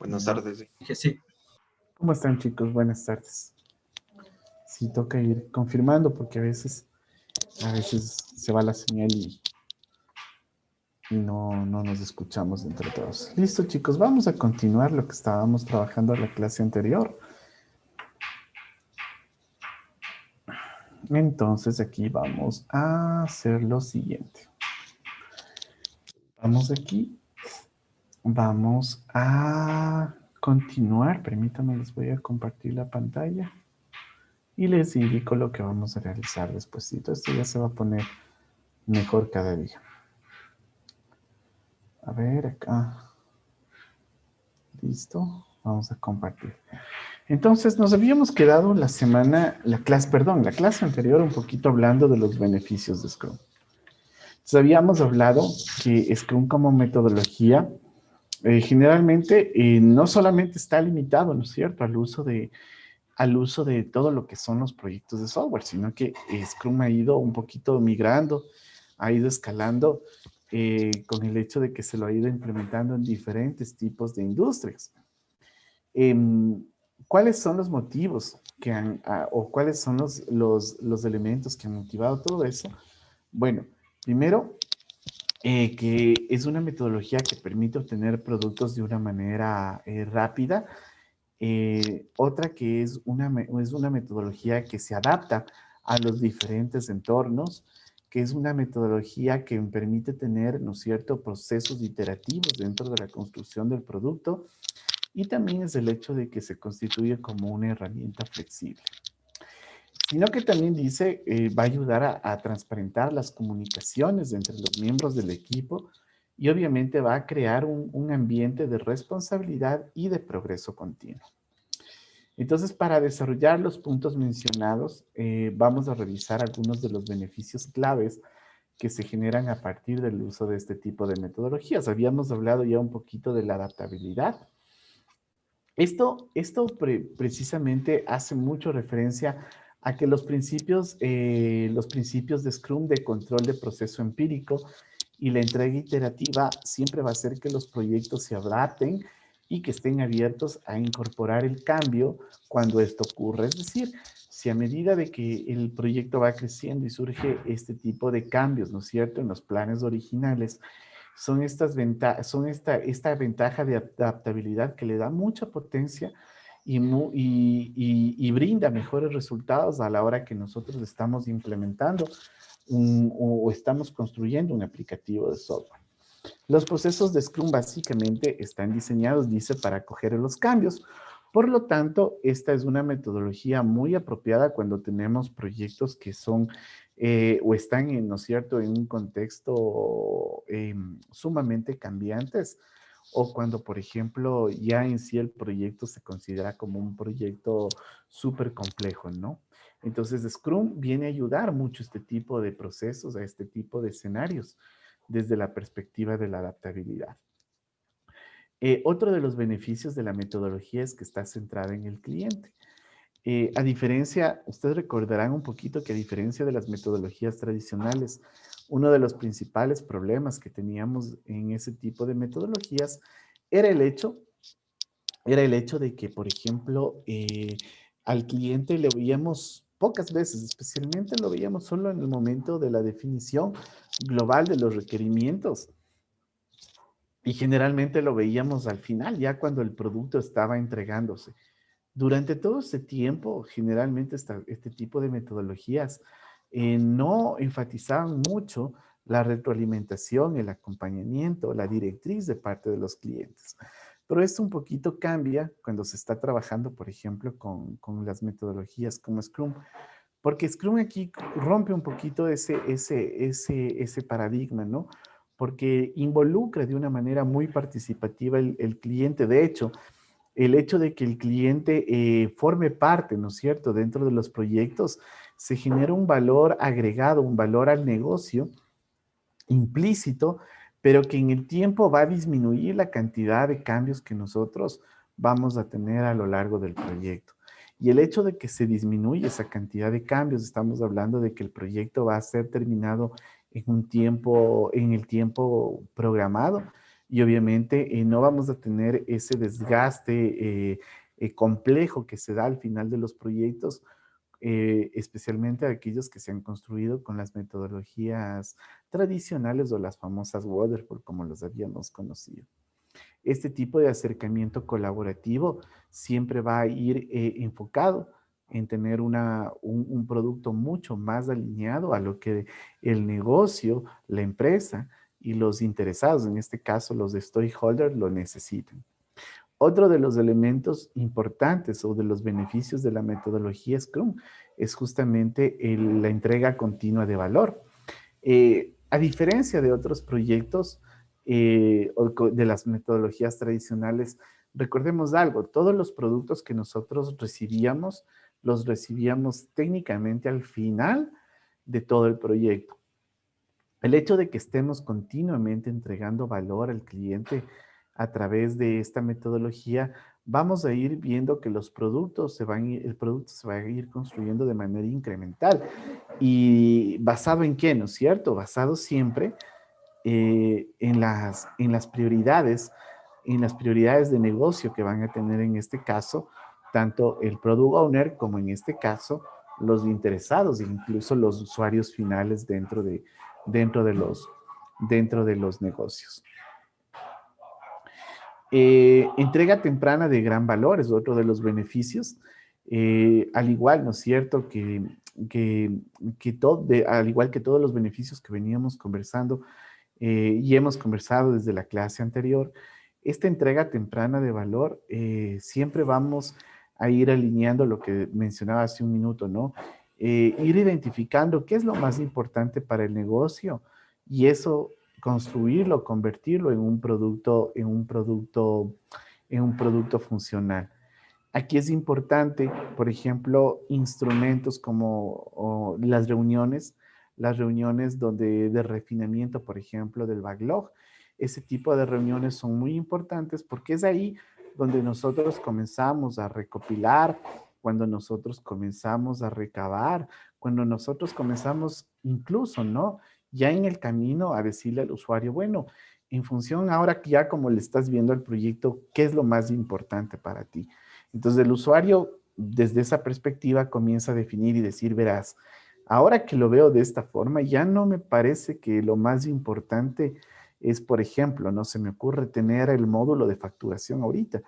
Buenas tardes. Dije sí. ¿Cómo están, chicos? Buenas tardes. Sí, toca ir confirmando porque a veces se va la señal y no nos escuchamos entre todos. Listo, chicos, vamos a continuar lo que estábamos trabajando en la clase anterior. Entonces, aquí vamos a hacer lo siguiente. Vamos aquí. Vamos a continuar. Permítanme, les voy a compartir la pantalla. Y les indico lo que vamos a realizar despuesito. Esto ya se va a poner mejor cada día. A ver, acá. Listo. Vamos a compartir. Entonces, nos habíamos quedado la clase anterior un poquito hablando de los beneficios de Scrum. Entonces, habíamos hablado que Scrum como metodología generalmente no solamente está limitado, ¿no es cierto?, al uso de todo lo que son los proyectos de software, sino que Scrum ha ido un poquito migrando, ha ido escalando con el hecho de que se lo ha ido implementando en diferentes tipos de industrias. ¿Cuáles son los motivos o cuáles son los elementos que han motivado todo eso? Bueno, primero, que es una metodología que permite obtener productos de una manera rápida. Otra que es una metodología que se adapta a los diferentes entornos, que es una metodología que permite tener, ¿no es cierto?, procesos iterativos dentro de la construcción del producto, y también es el hecho de que se constituye como una herramienta flexible. Sino que también dice, va a ayudar a transparentar las comunicaciones entre los miembros del equipo y obviamente va a crear un ambiente de responsabilidad y de progreso continuo. Entonces, para desarrollar los puntos mencionados, vamos a revisar algunos de los beneficios claves que se generan a partir del uso de este tipo de metodologías. Habíamos hablado ya un poquito de la adaptabilidad. Esto precisamente hace mucho referencia a que los principios de Scrum de control de proceso empírico y la entrega iterativa siempre va a hacer que los proyectos se adapten y que estén abiertos a incorporar el cambio cuando esto ocurre. Es decir, si a medida de que el proyecto va creciendo y surge este tipo de cambios, ¿no es cierto?, en los planes originales, son esta ventaja de adaptabilidad que le da mucha potencia y brinda mejores resultados a la hora que nosotros estamos implementando o estamos construyendo un aplicativo de software. Los procesos de Scrum básicamente están diseñados, dice, para acoger los cambios. Por lo tanto, esta es una metodología muy apropiada cuando tenemos proyectos que son o están, ¿no es cierto?, en un contexto sumamente cambiantes, o cuando, por ejemplo, ya en sí el proyecto se considera como un proyecto súper complejo, ¿no? Entonces, Scrum viene a ayudar mucho a este tipo de procesos, a este tipo de escenarios, desde la perspectiva de la adaptabilidad. Otro de los beneficios de la metodología es que está centrada en el cliente. Ustedes recordarán un poquito que a diferencia de las metodologías tradicionales, uno de los principales problemas que teníamos en ese tipo de metodologías era el hecho de que, por ejemplo, al cliente le veíamos pocas veces, especialmente lo veíamos solo en el momento de la definición global de los requerimientos. Y generalmente lo veíamos al final, ya cuando el producto estaba entregándose. Durante todo ese tiempo, generalmente este tipo de metodologías no enfatizaban mucho la retroalimentación, el acompañamiento, la directriz de parte de los clientes. Pero esto un poquito cambia cuando se está trabajando, por ejemplo, con las metodologías como Scrum, porque Scrum aquí rompe un poquito ese paradigma, ¿no? Porque involucra de una manera muy participativa el cliente. De hecho, el hecho de que el cliente forme parte, ¿no es cierto?, dentro de los proyectos, se genera un valor agregado, un valor al negocio implícito, pero que en el tiempo va a disminuir la cantidad de cambios que nosotros vamos a tener a lo largo del proyecto. Y el hecho de que se disminuye esa cantidad de cambios, estamos hablando de que el proyecto va a ser terminado en el tiempo programado, y obviamente no vamos a tener ese desgaste complejo que se da al final de los proyectos, especialmente aquellos que se han construido con las metodologías tradicionales o las famosas Waterfall, como los habíamos conocido. Este tipo de acercamiento colaborativo siempre va a ir enfocado en tener un producto mucho más alineado a lo que el negocio, la empresa y los interesados, en este caso los stakeholders, lo necesitan. Otro de los elementos importantes o de los beneficios de la metodología Scrum es justamente la entrega continua de valor. A diferencia de otros proyectos o de las metodologías tradicionales, recordemos algo, todos los productos que nosotros recibíamos, los recibíamos técnicamente al final de todo el proyecto. El hecho de que estemos continuamente entregando valor al cliente a través de esta metodología, vamos a ir viendo que los productos el producto se va a ir construyendo de manera incremental. ¿Y basado en qué, no es cierto? Basado siempre en las prioridades de negocio que van a tener en este caso, tanto el product owner como en este caso los interesados e incluso los usuarios finales dentro de los, dentro de los negocios. Entrega temprana de gran valor es otro de los beneficios. Al igual, ¿no es cierto? Que, al igual que todos los beneficios que veníamos conversando y hemos conversado desde la clase anterior, esta entrega temprana de valor siempre vamos a ir alineando lo que mencionaba hace un minuto, ¿no? Ir identificando qué es lo más importante para el negocio y eso construirlo, convertirlo en un producto funcional. Aquí es importante, por ejemplo, instrumentos como las reuniones donde de refinamiento, por ejemplo, del backlog. Ese tipo de reuniones son muy importantes porque es ahí donde nosotros comenzamos a recopilar, cuando nosotros comenzamos a recabar, cuando nosotros comenzamos incluso, ¿no? Ya en el camino a decirle al usuario, bueno, en función ahora que ya como le estás viendo el proyecto, ¿qué es lo más importante para ti? Entonces el usuario desde esa perspectiva comienza a definir y decir, verás, ahora que lo veo de esta forma, ya no me parece que lo más importante es, por ejemplo, no se me ocurre tener el módulo de facturación ahorita.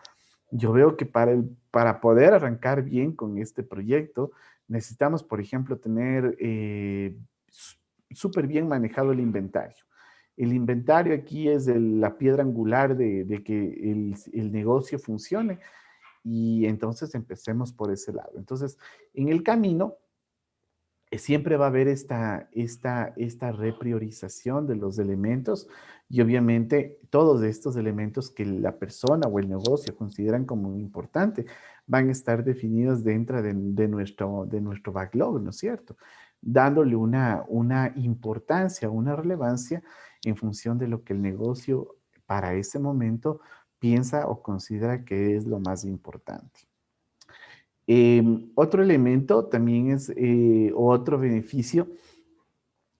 Yo veo que para poder arrancar bien con este proyecto, necesitamos, por ejemplo, tener súper bien manejado el inventario. El inventario aquí es la piedra angular de que el negocio funcione y entonces empecemos por ese lado. Entonces, en el camino siempre va a haber esta repriorización de los elementos y obviamente todos estos elementos que la persona o el negocio consideran como importante van a estar definidos dentro de nuestro backlog, ¿no es cierto? Dándole una importancia, una relevancia en función de lo que el negocio para ese momento piensa o considera que es lo más importante. Otro elemento también es, otro beneficio,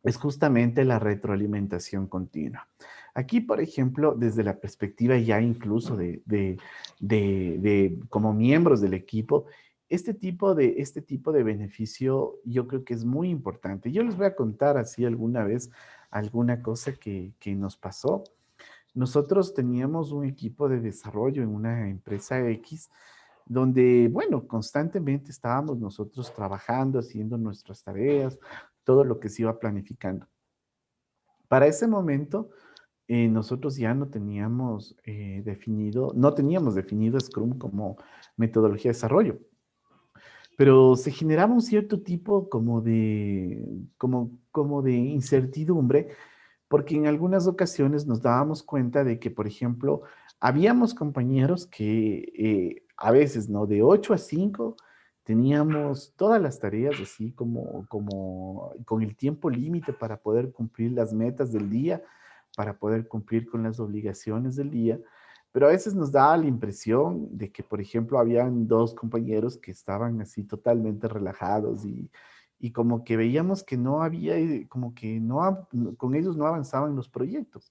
es justamente la retroalimentación continua. Aquí, por ejemplo, desde la perspectiva ya incluso como miembros del equipo, este tipo de beneficio yo creo que es muy importante. Yo les voy a contar así alguna vez alguna cosa que nos pasó. Nosotros teníamos un equipo de desarrollo en una empresa X donde, bueno, constantemente estábamos nosotros trabajando, haciendo nuestras tareas, todo lo que se iba planificando. Para ese momento, nosotros ya no teníamos no teníamos definido Scrum como metodología de desarrollo, pero se generaba un cierto tipo como de incertidumbre porque en algunas ocasiones nos dábamos cuenta de que, por ejemplo, habíamos compañeros que a veces, ¿no? De 8 a 5 teníamos todas las tareas así como con el tiempo límite para poder cumplir las metas del día, para poder cumplir con las obligaciones del día. Pero a veces nos daba la impresión de que, por ejemplo, habían dos compañeros que estaban así totalmente relajados y como que veíamos que no había, como que no, con ellos no avanzaban los proyectos.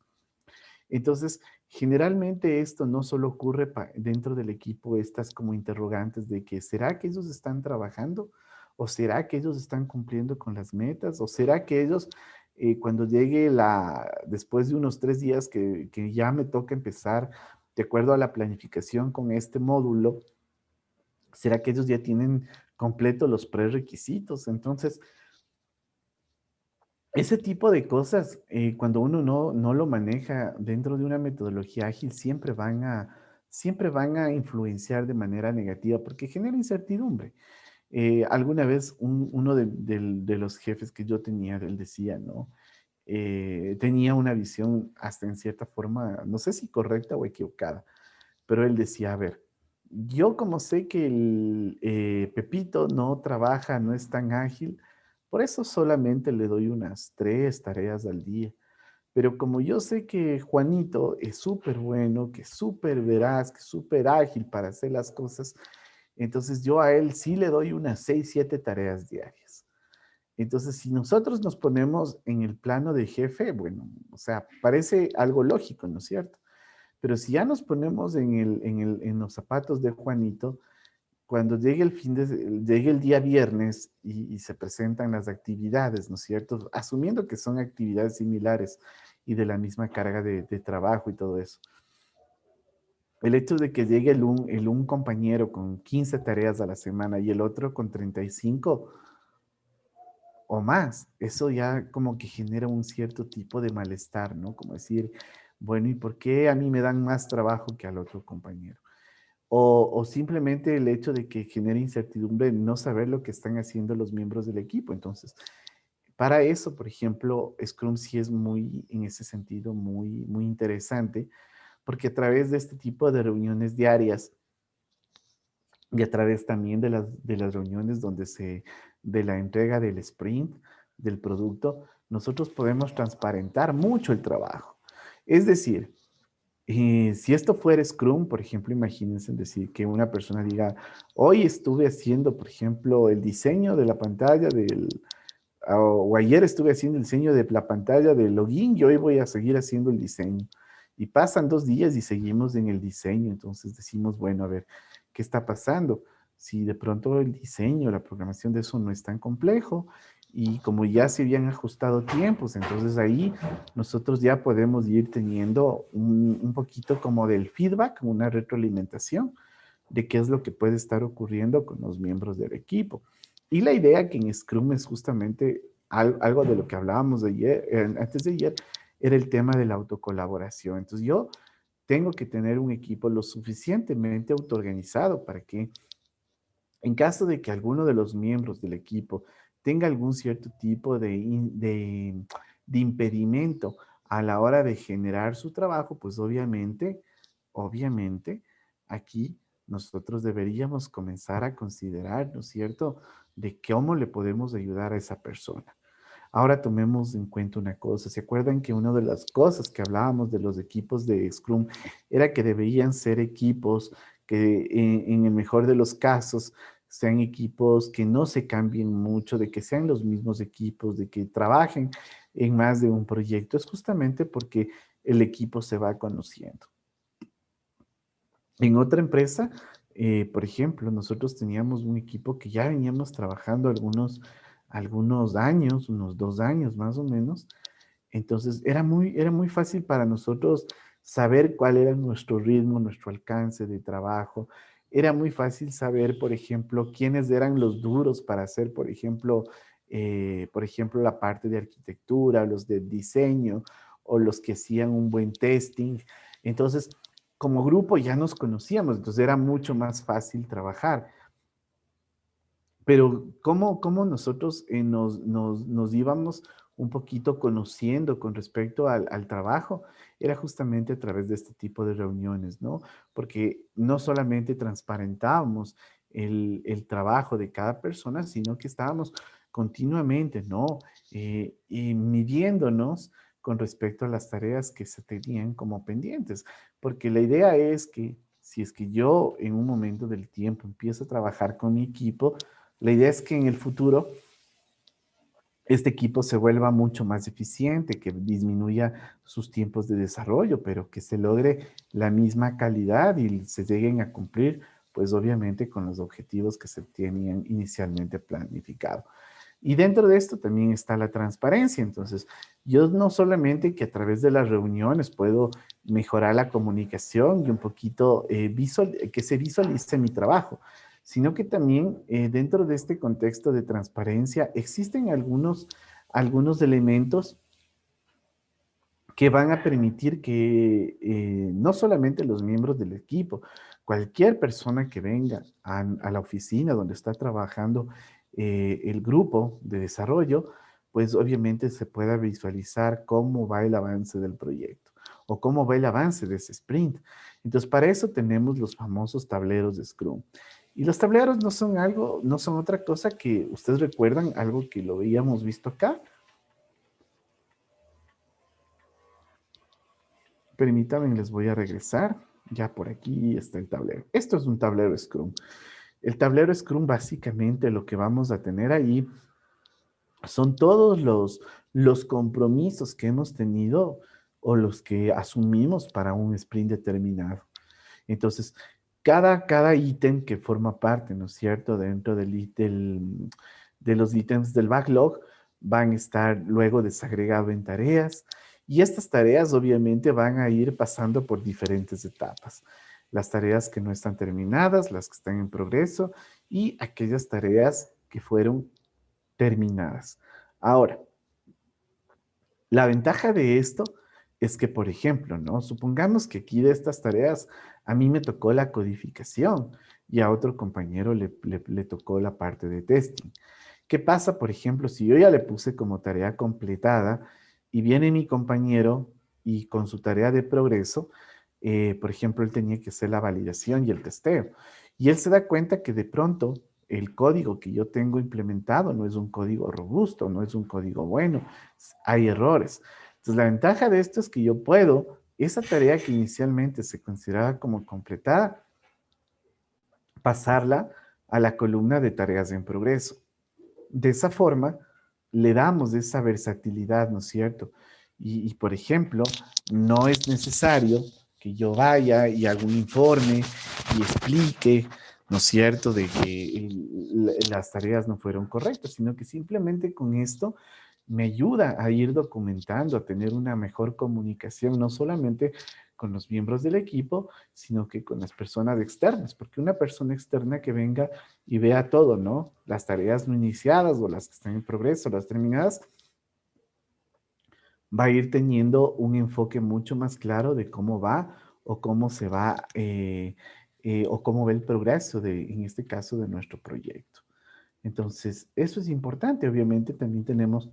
Entonces, Generalmente esto no solo ocurre dentro del equipo, estas como interrogantes de que ¿será que ellos están trabajando? ¿O será que ellos están cumpliendo con las metas? ¿O será que ellos cuando llegue después de unos 3 días que ya me toca empezar de acuerdo a la planificación con este módulo, ¿será que ellos ya tienen completo los prerequisitos? Entonces, ese tipo de cosas, cuando uno no lo maneja dentro de una metodología ágil, siempre van a influenciar de manera negativa porque genera incertidumbre. Alguna vez uno de los jefes que yo tenía, él decía, ¿no? Tenía una visión hasta en cierta forma, no sé si correcta o equivocada, pero él decía, a ver, yo como sé que el Pepito no trabaja, no es tan ágil, por eso solamente le doy unas 3 tareas al día. Pero como yo sé que Juanito es súper bueno, que es súper veraz, que es súper ágil para hacer las cosas, entonces yo a él sí le doy unas 6, 7 tareas diarias. Entonces, si nosotros nos ponemos en el plano de jefe, bueno, o sea, parece algo lógico, ¿no es cierto? Pero si ya nos ponemos en los zapatos de Juanito, cuando llegue el día viernes y se presentan las actividades, ¿no es cierto? Asumiendo que son actividades similares y de la misma carga de trabajo y todo eso. El hecho de que llegue un compañero con 15 tareas a la semana y el otro con 35 o más, eso ya como que genera un cierto tipo de malestar, ¿no? Como decir, bueno, ¿y por qué a mí me dan más trabajo que al otro compañero? O simplemente el hecho de que genere incertidumbre no saber lo que están haciendo los miembros del equipo. Entonces, para eso, por ejemplo, Scrum sí es muy, en ese sentido, muy interesante, porque a través de este tipo de reuniones diarias y a través también de las reuniones de la entrega del sprint, del producto, nosotros podemos transparentar mucho el trabajo. Es decir, si esto fuera Scrum, por ejemplo, imagínense decir que una persona diga, hoy estuve haciendo, por ejemplo, el diseño de la pantalla o ayer estuve haciendo el diseño de la pantalla del login y hoy voy a seguir haciendo el diseño. Y pasan 2 días y seguimos en el diseño. Entonces decimos, bueno, a ver, ¿qué está pasando? Si de pronto el diseño, la programación de eso no es tan complejo y como ya se habían ajustado tiempos, entonces ahí nosotros ya podemos ir teniendo un poquito como del feedback, una retroalimentación de qué es lo que puede estar ocurriendo con los miembros del equipo. Y la idea que en Scrum es justamente algo de lo que hablábamos antes de ayer, era el tema de la autocolaboración. Entonces yo tengo que tener un equipo lo suficientemente autoorganizado para que en caso de que alguno de los miembros del equipo tenga algún cierto tipo de impedimento a la hora de generar su trabajo, pues obviamente, aquí nosotros deberíamos comenzar a considerar, ¿no es cierto?, de cómo le podemos ayudar a esa persona. Ahora tomemos en cuenta una cosa. ¿Se acuerdan que una de las cosas que hablábamos de los equipos de Scrum era que deberían ser equipos que en el mejor de los casos sean equipos que no se cambien mucho, de que sean los mismos equipos, de que trabajen en más de un proyecto? Es justamente porque el equipo se va conociendo. En otra empresa, por ejemplo, nosotros teníamos un equipo que ya veníamos trabajando algunos años, unos 2 años más o menos. Entonces era muy fácil para nosotros saber cuál era nuestro ritmo, nuestro alcance de trabajo. Era muy fácil saber, por ejemplo, quiénes eran los duros para hacer, por ejemplo, la parte de arquitectura, los de diseño o los que hacían un buen testing. Entonces, como grupo ya nos conocíamos, entonces era mucho más fácil trabajar. Pero ¿cómo nosotros nos íbamos un poquito conociendo con respecto al trabajo? Era justamente a través de este tipo de reuniones, ¿no? Porque no solamente transparentábamos el trabajo de cada persona, sino que estábamos continuamente, ¿no? Y midiéndonos con respecto a las tareas que se tenían como pendientes. Porque la idea es que si es que yo en un momento del tiempo empiezo a trabajar con mi equipo, la idea es que en el futuro este equipo se vuelva mucho más eficiente, que disminuya sus tiempos de desarrollo, pero que se logre la misma calidad y se lleguen a cumplir, pues obviamente con los objetivos que se tenían inicialmente planificado. Y dentro de esto también está la transparencia. Entonces, yo no solamente que a través de las reuniones puedo mejorar la comunicación y un poquito que se visualice mi trabajo, sino que también dentro de este contexto de transparencia existen algunos elementos que van a permitir que no solamente los miembros del equipo, cualquier persona que venga a la oficina donde está trabajando el grupo de desarrollo, pues obviamente se pueda visualizar cómo va el avance del proyecto o cómo va el avance de ese sprint. Entonces, para eso tenemos los famosos tableros de Scrum. Y los tableros no son otra cosa que, ustedes recuerdan, algo que lo habíamos visto acá. Permítanme, les voy a regresar. Ya por aquí está el tablero. Esto es un tablero Scrum. El tablero Scrum, básicamente lo que vamos a tener ahí son todos los compromisos que hemos tenido o los que asumimos para un sprint determinado. Entonces, cada ítem que forma parte, ¿no es cierto?, dentro de los ítems del backlog, van a estar luego desagregados en tareas y estas tareas obviamente van a ir pasando por diferentes etapas. Las tareas que no están terminadas, las que están en progreso y aquellas tareas que fueron terminadas. Ahora, la ventaja de esto es que, por ejemplo, ¿no? Supongamos que aquí de estas tareas a mí me tocó la codificación y a otro compañero le tocó la parte de testing. ¿Qué pasa, por ejemplo, si yo ya le puse como tarea completada y viene mi compañero y con su tarea de progreso, por ejemplo, él tenía que hacer la validación y el testeo. Y él se da cuenta que de pronto el código que yo tengo implementado no es un código robusto, no es un código bueno, hay errores. Entonces, la ventaja de esto es que yo puedo, esa tarea que inicialmente se consideraba como completada, pasarla a la columna de tareas en progreso. De esa forma, le damos esa versatilidad, ¿no es cierto? Por ejemplo, no es necesario que yo vaya y haga un informe y explique, ¿no es cierto?, de que las tareas no fueron correctas, sino que simplemente con esto me ayuda a ir documentando, a tener una mejor comunicación, no solamente con los miembros del equipo, sino que con las personas externas, porque una persona externa que venga y vea todo, ¿no? Las tareas no iniciadas o las que están en progreso, las terminadas, va a ir teniendo un enfoque mucho más claro de cómo va o cómo se va o cómo va el progreso en este caso, de nuestro proyecto. Entonces, eso es importante. Obviamente, también tenemos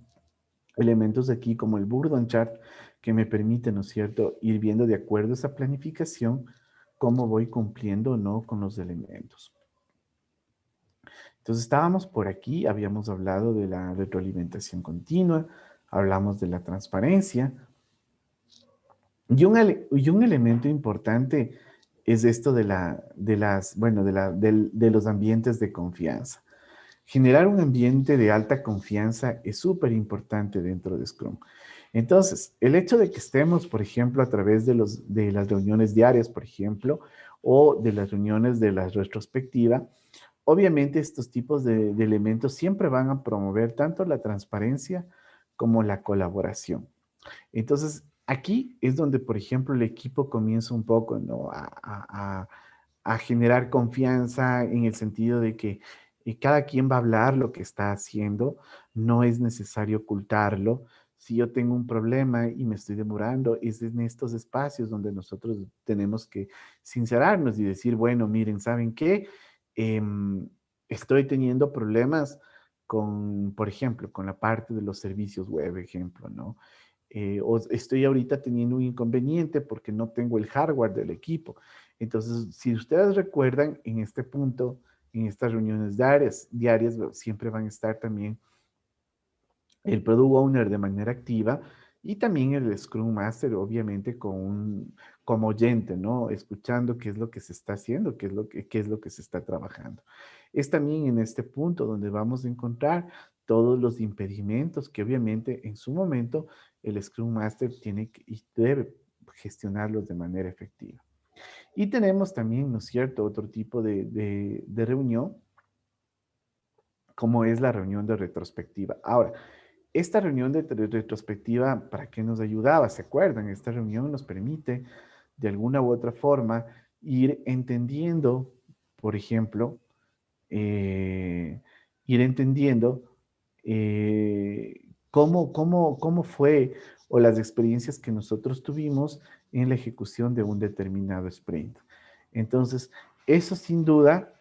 elementos aquí como el Burdon Chart que me permite, ¿no es cierto?, ir viendo de acuerdo a esa planificación cómo voy cumpliendo o no con los elementos. Entonces estábamos por aquí, habíamos hablado de la retroalimentación continua, hablamos de la transparencia y un elemento importante es esto de los ambientes de confianza. Generar un ambiente de alta confianza es súper importante dentro de Scrum. Entonces, el hecho de que estemos, por ejemplo, a través de las reuniones diarias, por ejemplo, o de las reuniones de la retrospectiva, obviamente estos tipos de elementos siempre van a promover tanto la transparencia como la colaboración. Entonces, aquí es donde, por ejemplo, el equipo comienza un poco, ¿no?, a generar confianza en el sentido de que cada quien va a hablar lo que está haciendo, no es necesario ocultarlo. Si yo tengo un problema y me estoy demorando, es en estos espacios donde nosotros tenemos que sincerarnos y decir, bueno, miren, ¿saben qué? Estoy teniendo problemas con, por ejemplo, con la parte de los servicios web, ejemplo, ¿no? O estoy ahorita teniendo un inconveniente porque no tengo el hardware del equipo. Entonces, si ustedes recuerdan, en este punto, en estas reuniones diarias siempre van a estar también el Product Owner de manera activa y también el Scrum Master, obviamente, como oyente, ¿no? Escuchando qué es lo que se está haciendo, qué es lo que se está trabajando. Es también en este punto donde vamos a encontrar todos los impedimentos que obviamente en su momento el Scrum Master tiene y debe gestionarlos de manera efectiva. Y tenemos también, ¿no es cierto?, otro tipo de reunión, como es la reunión de retrospectiva. Ahora, esta reunión de retrospectiva, ¿para qué nos ayudaba? ¿Se acuerdan? Esta reunión nos permite, de alguna u otra forma, ir entendiendo, por ejemplo, eh, ir entendiendo cómo fue o las experiencias que nosotros tuvimos en la ejecución de un determinado sprint. Entonces, eso sin duda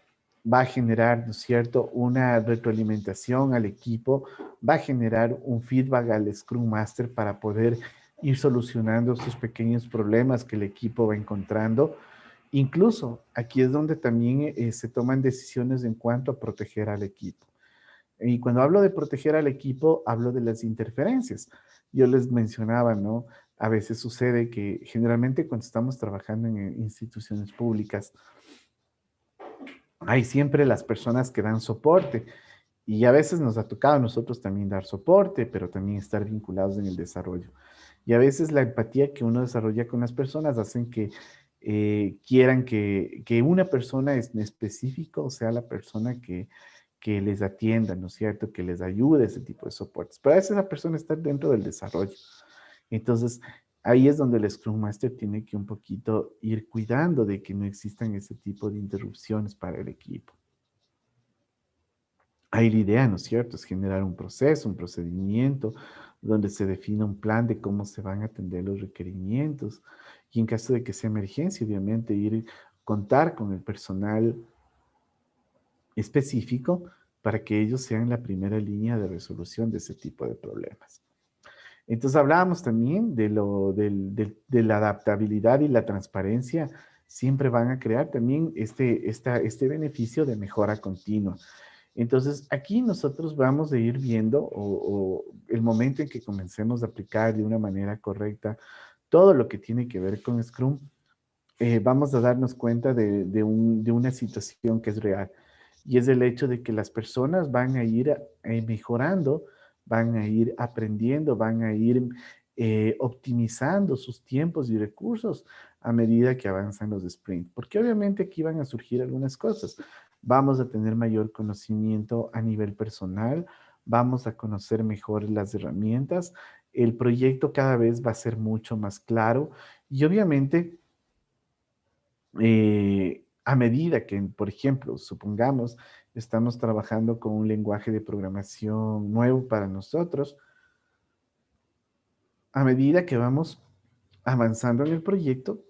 va a generar, ¿no es cierto?, una retroalimentación al equipo, va a generar un feedback al Scrum Master para poder ir solucionando sus pequeños problemas que el equipo va encontrando. Incluso aquí es donde también se toman decisiones en cuanto a proteger al equipo. Y cuando hablo de proteger al equipo, hablo de las interferencias. Yo les mencionaba, ¿no? A veces sucede que generalmente cuando estamos trabajando en instituciones públicas, hay siempre las personas que dan soporte y a veces nos ha tocado a nosotros también dar soporte, pero también estar vinculados en el desarrollo. Y a veces la empatía que uno desarrolla con las personas hacen que quieran que una persona en específico sea la persona que les atienda, ¿no es cierto? Que les ayude ese tipo de soportes. Pero a veces esa persona está dentro del desarrollo. Entonces, ahí es donde el Scrum Master tiene que un poquito ir cuidando de que no existan ese tipo de interrupciones para el equipo. Ahí la idea, ¿no es cierto? Es generar un proceso, un procedimiento, donde se define un plan de cómo se van a atender los requerimientos. Y en caso de que sea emergencia, obviamente, contar con el personal específico para que ellos sean la primera línea de resolución de ese tipo de problemas. Entonces hablábamos también de la adaptabilidad y la transparencia. Siempre van a crear también este beneficio de mejora continua. Entonces, aquí nosotros vamos a ir viendo o el momento en que comencemos a aplicar de una manera correcta todo lo que tiene que ver con Scrum, vamos a darnos cuenta de una situación que es real. Y es el hecho de que las personas van a ir mejorando, van a ir aprendiendo, van a ir optimizando sus tiempos y recursos a medida que avanzan los sprints. Porque obviamente aquí van a surgir algunas cosas. Vamos a tener mayor conocimiento a nivel personal, vamos a conocer mejor las herramientas, el proyecto cada vez va a ser mucho más claro y obviamente a medida que, por ejemplo, supongamos, estamos trabajando con un lenguaje de programación nuevo para nosotros, a medida que vamos avanzando en el proyecto,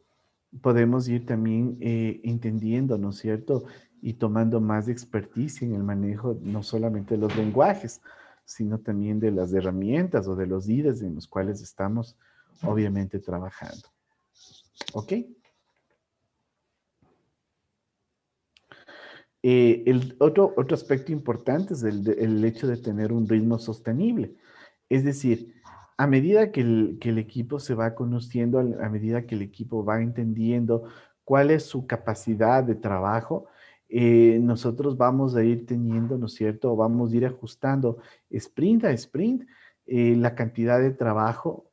podemos ir también entendiendo, ¿no es cierto? Y tomando más experticia en el manejo no solamente de los lenguajes, sino también de las herramientas o de los IDEs en los cuales estamos, obviamente, trabajando. ¿Ok? El otro aspecto importante es el hecho de tener un ritmo sostenible. Es decir, a medida que el equipo se va conociendo, a medida que el equipo va entendiendo cuál es su capacidad de trabajo, nosotros vamos a ir teniendo, ¿no es cierto? Vamos a ir ajustando sprint a sprint la cantidad de trabajo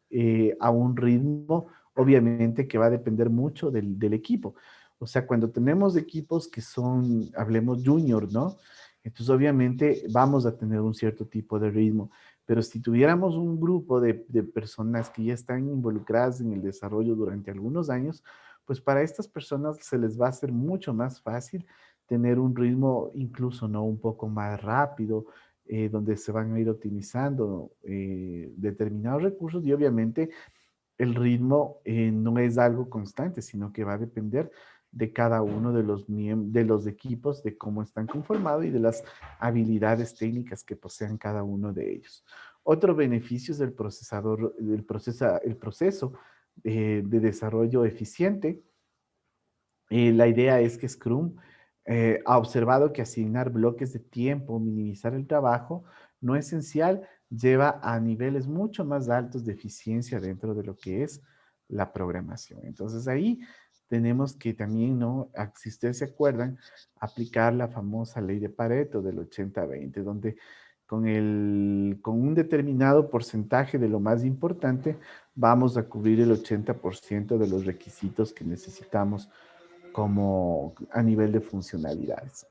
a un ritmo, obviamente, que va a depender mucho del equipo. O sea, cuando tenemos equipos que son, hablemos junior, ¿no? Entonces, obviamente, vamos a tener un cierto tipo de ritmo. Pero si tuviéramos un grupo de personas que ya están involucradas en el desarrollo durante algunos años, pues para estas personas se les va a hacer mucho más fácil tener un ritmo incluso, ¿no? Un poco más rápido, donde se van a ir optimizando determinados recursos y obviamente el ritmo no es algo constante, sino que va a depender de cada uno de los equipos, de cómo están conformados y de las habilidades técnicas que posean cada uno de ellos. Otro beneficio es el proceso de desarrollo eficiente. La idea es que Scrum ha observado que asignar bloques de tiempo, minimizar el trabajo no esencial, lleva a niveles mucho más altos de eficiencia dentro de lo que es la programación. Entonces ahí tenemos que también, ¿no? Si ustedes se acuerdan, aplicar la famosa ley de Pareto del 80-20, donde con un determinado porcentaje de lo más importante, vamos a cubrir el 80% de los requisitos que necesitamos como a nivel de funcionalidades.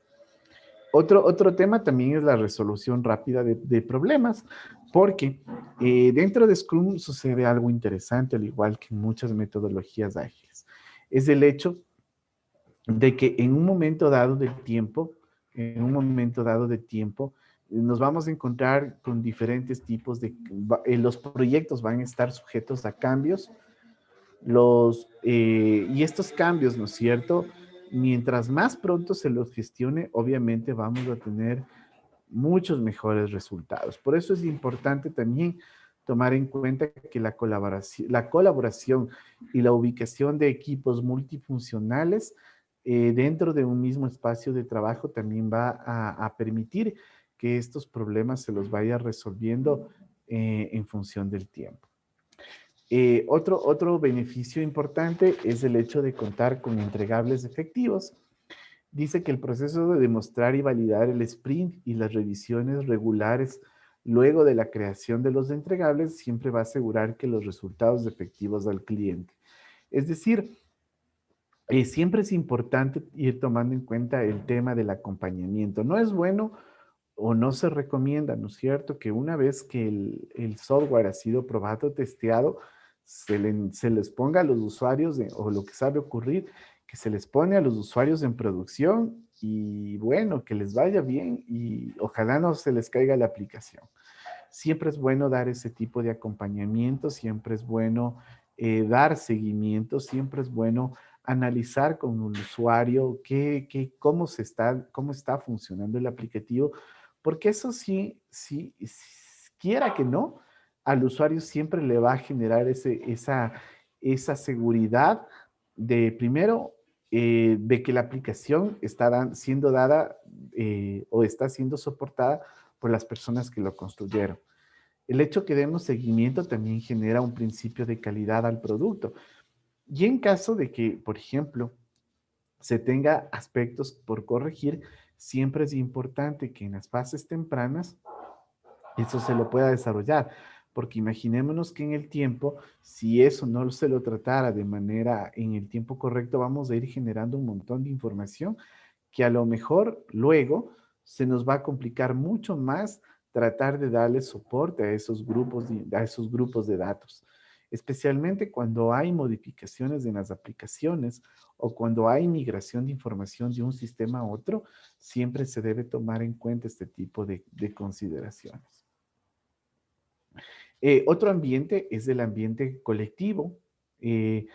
Otro tema también es la resolución rápida de problemas, porque dentro de Scrum sucede algo interesante, al igual que en muchas metodologías ágiles. Es el hecho de que en un momento dado del tiempo, nos vamos a encontrar con diferentes tipos los proyectos van a estar sujetos a cambios, y estos cambios, ¿no es cierto? Mientras más pronto se los gestione, obviamente vamos a tener muchos mejores resultados. Por eso es importante también tomar en cuenta que la colaboración y la ubicación de equipos multifuncionales dentro de un mismo espacio de trabajo también va a permitir que estos problemas se los vaya resolviendo en función del tiempo. Otro beneficio importante es el hecho de contar con entregables efectivos. Dice que el proceso de demostrar y validar el sprint y las revisiones regulares luego de la creación de los entregables siempre va a asegurar que los resultados efectivos al cliente. Es decir, siempre es importante ir tomando en cuenta el tema del acompañamiento. No es bueno o no se recomienda, ¿no es cierto?, que una vez que el software ha sido probado, testeado, se les ponga a los usuarios, o lo que sabe ocurrir, que se les pone a los usuarios en producción y bueno, que les vaya bien y ojalá no se les caiga la aplicación. Siempre es bueno dar ese tipo de acompañamiento, siempre es bueno dar seguimiento, siempre es bueno analizar con un usuario cómo está funcionando el aplicativo, porque eso sí, quiera que no, al usuario siempre le va a generar esa seguridad de, primero, de que la aplicación está siendo dada o está siendo soportada por las personas que lo construyeron. El hecho que demos seguimiento también genera un principio de calidad al producto. Y en caso de que, por ejemplo, se tenga aspectos por corregir, siempre es importante que en las fases tempranas eso se lo pueda desarrollar. Porque imaginémonos que en el tiempo, si eso no se lo tratara de manera en el tiempo correcto, vamos a ir generando un montón de información que a lo mejor luego se nos va a complicar mucho más tratar de darle soporte a esos grupos de datos, especialmente cuando hay modificaciones en las aplicaciones o cuando hay migración de información de un sistema a otro, siempre se debe tomar en cuenta este tipo de consideraciones. Otro ambiente es el ambiente colectivo. En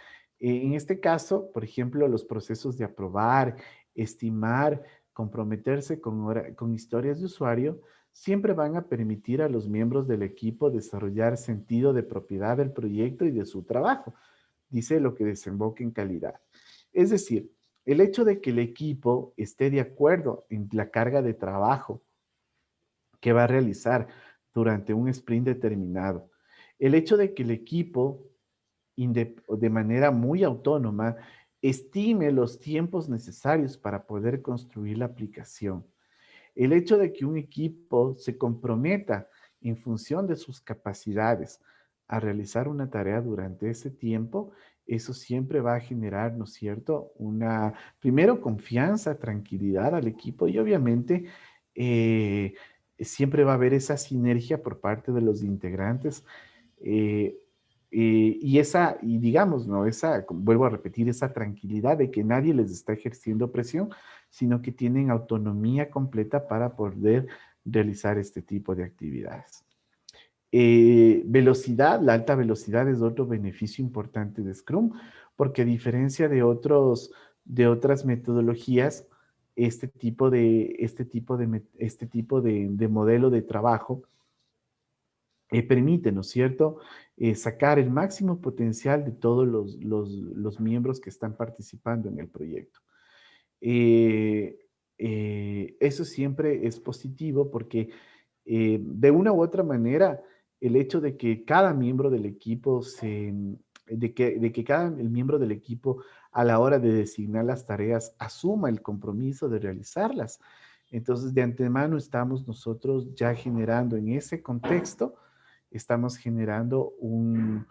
este caso, por ejemplo, los procesos de aprobar, estimar, comprometerse con historias de usuario, siempre van a permitir a los miembros del equipo desarrollar sentido de propiedad del proyecto y de su trabajo. Dice lo que desemboca en calidad. Es decir, el hecho de que el equipo esté de acuerdo en la carga de trabajo que va a realizar durante un sprint determinado. El hecho de que el equipo, de manera muy autónoma, estime los tiempos necesarios para poder construir la aplicación. El hecho de que un equipo se comprometa en función de sus capacidades a realizar una tarea durante ese tiempo, eso siempre va a generar, ¿no es cierto?, primero, confianza, tranquilidad al equipo y obviamente siempre va a haber esa sinergia por parte de los integrantes eh, y digamos, ¿no? Vuelvo a repetir, esa tranquilidad de que nadie les está ejerciendo presión, sino que tienen autonomía completa para poder realizar este tipo de actividades. Velocidad, la alta velocidad es otro beneficio importante de Scrum, porque a diferencia de otras metodologías, este tipo de modelo de trabajo permite, ¿no es cierto?, sacar el máximo potencial de todos los miembros que están participando en el proyecto. Eh, Eso siempre es positivo porque de una u otra manera, el hecho de que cada miembro del equipo el miembro del equipo a la hora de designar las tareas asuma el compromiso de realizarlas. Entonces, de antemano estamos nosotros ya generando en ese contexto, estamos generando un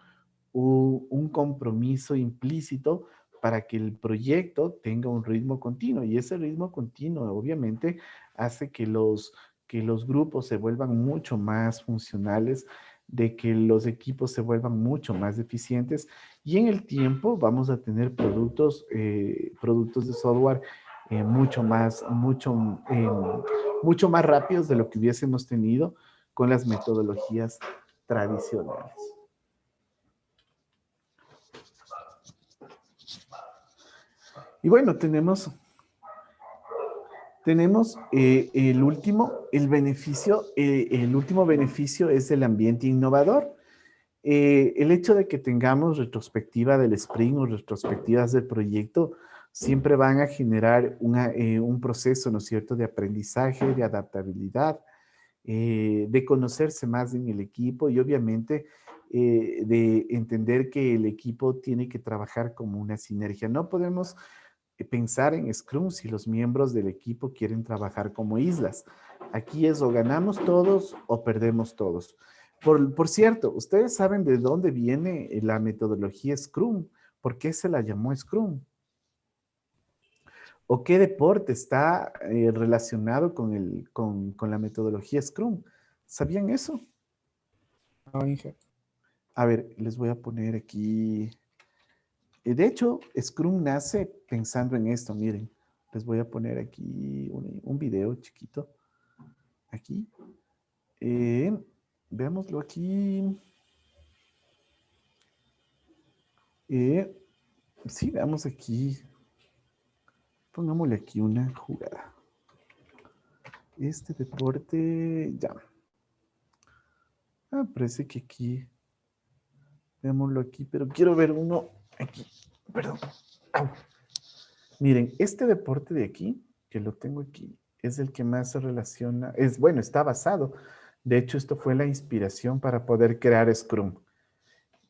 compromiso implícito para que el proyecto tenga un ritmo continuo. Y ese ritmo continuo, obviamente, hace que los grupos se vuelvan mucho más funcionales, de que los equipos se vuelvan mucho más eficientes y en el tiempo vamos a tener productos de software mucho más rápidos de lo que hubiésemos tenido con las metodologías tradicionales. Y bueno, tenemos el último beneficio es el ambiente innovador. El hecho de que tengamos retrospectiva del sprint o retrospectivas del proyecto siempre van a generar un proceso, ¿no es cierto?, de aprendizaje, de adaptabilidad, de conocerse más en el equipo y obviamente de entender que el equipo tiene que trabajar como una sinergia. No podemos pensar en Scrum si los miembros del equipo quieren trabajar como islas. Aquí es o ganamos todos o perdemos todos. Por cierto, ¿ustedes saben de dónde viene la metodología Scrum? ¿Por qué se la llamó Scrum? ¿O qué deporte está relacionado con la metodología Scrum? ¿Sabían eso? No, Inge. A ver, les voy a poner aquí. De hecho, Scrum nace pensando en esto, miren. Les voy a poner aquí un video chiquito. Aquí. Eh, Veámoslo aquí. Eh, sí, veamos aquí. Pongámosle aquí una jugada. Este deporte, ya. Ah, parece que aquí. Veámoslo aquí, pero quiero ver uno aquí. Perdón. Au. Miren, este deporte de aquí, que lo tengo aquí, es el que más se relaciona, bueno, está basado. De hecho, esto fue la inspiración para poder crear Scrum.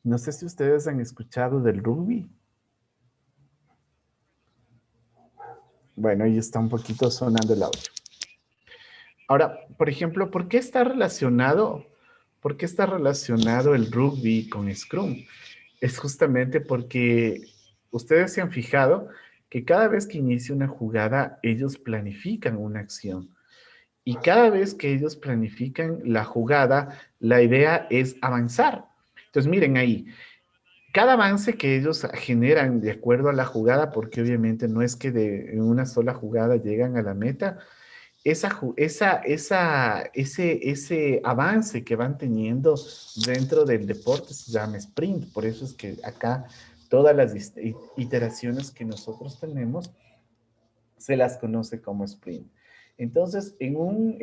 No sé si ustedes han escuchado del rugby. Bueno, ahí está un poquito sonando el audio. Ahora, por ejemplo, ¿por qué está relacionado el rugby con Scrum? Es justamente porque ustedes se han fijado que cada vez que inicia una jugada, ellos planifican una acción. Y cada vez que ellos planifican la jugada, la idea es avanzar. Entonces, miren ahí, cada avance que ellos generan de acuerdo a la jugada, porque obviamente no es que en una sola jugada llegan a la meta, ese avance que van teniendo dentro del deporte se llama sprint. Por eso es que acá todas las iteraciones que nosotros tenemos se las conoce como sprint. Entonces, en un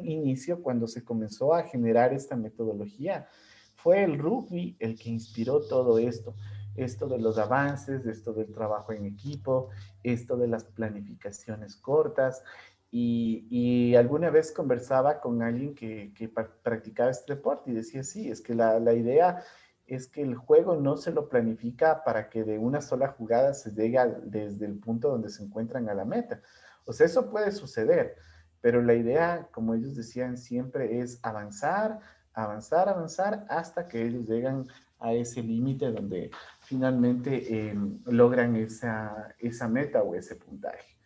inicio, cuando se comenzó a generar esta metodología, fue el rugby el que inspiró todo esto de los avances, esto del trabajo en equipo, esto de las planificaciones cortas. Y alguna vez conversaba con alguien que practicaba este deporte y decía, sí, es que la idea es que el juego no se lo planifica para que de una sola jugada se llegue desde el punto donde se encuentran a la meta. O sea, eso puede suceder, pero la idea, como ellos decían siempre, es avanzar, avanzar, avanzar hasta que ellos llegan a ese límite donde finalmente logran esa meta o ese puntaje.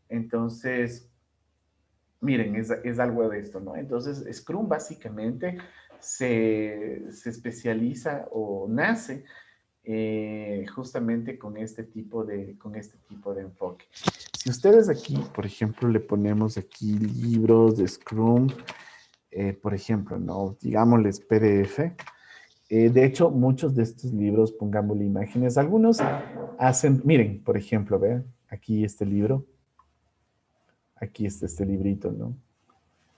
Entonces, miren, es algo de esto, ¿no? Entonces, Scrum básicamente se especializa o nace justamente con este tipo de enfoque. Si ustedes aquí, por ejemplo, le ponemos aquí libros de Scrum, por ejemplo, ¿no? Digámosles PDF. De hecho, muchos de estos libros, pongámosle imágenes, algunos hacen, miren, por ejemplo, vean, aquí este libro, aquí está este librito, ¿no?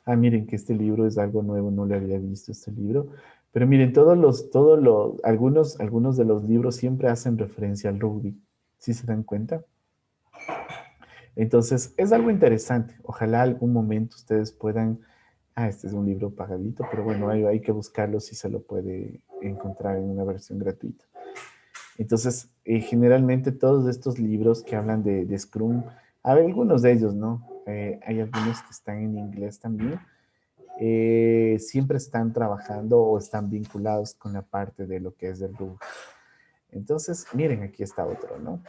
Ah, miren que este libro es algo nuevo, no le había visto este libro. Pero miren, algunos de los libros siempre hacen referencia al rugby. ¿Sí se dan cuenta? Entonces, es algo interesante. Ojalá algún momento ustedes puedan... Ah, este es un libro pagadito, pero bueno, hay que buscarlo si se lo puede encontrar en una versión gratuita. Entonces, generalmente todos estos libros que hablan de Scrum, a ver, algunos de ellos, ¿no? hay algunos que están en inglés también, siempre están trabajando o están vinculados con la parte de lo que es del rubro. Entonces, miren, aquí está otro, ¿no?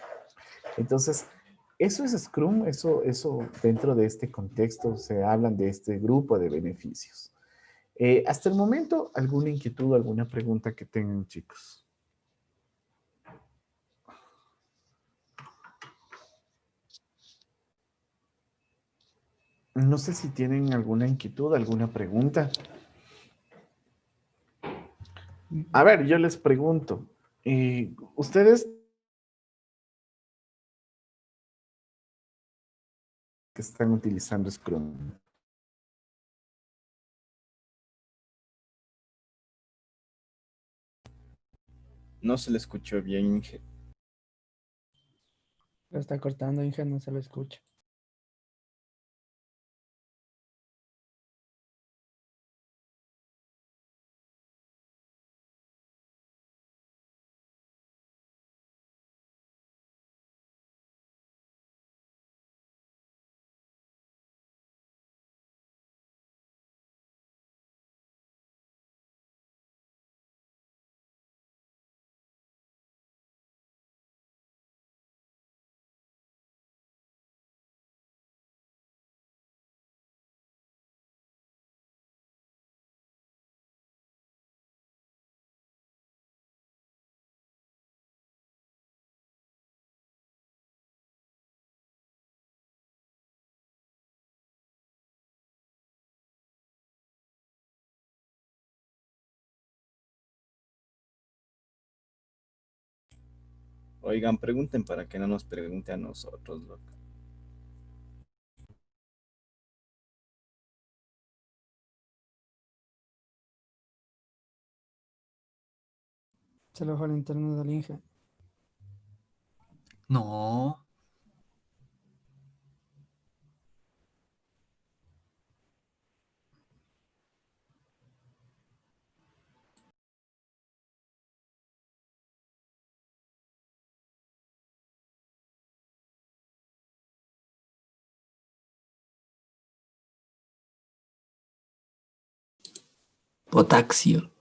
Entonces, eso es Scrum, eso dentro de este contexto se hablan de este grupo de beneficios. Hasta el momento, ¿alguna inquietud, alguna pregunta que tengan, chicos? No sé si tienen alguna inquietud, alguna pregunta. A ver, yo les pregunto, ¿ustedes que están utilizando Scrum? No se le escuchó bien, Inge. Lo está cortando, Inge, no se lo escucha. Oigan, pregunten para que no nos pregunte a nosotros, loco. Se lo fue el internet del Inge. No, potasio.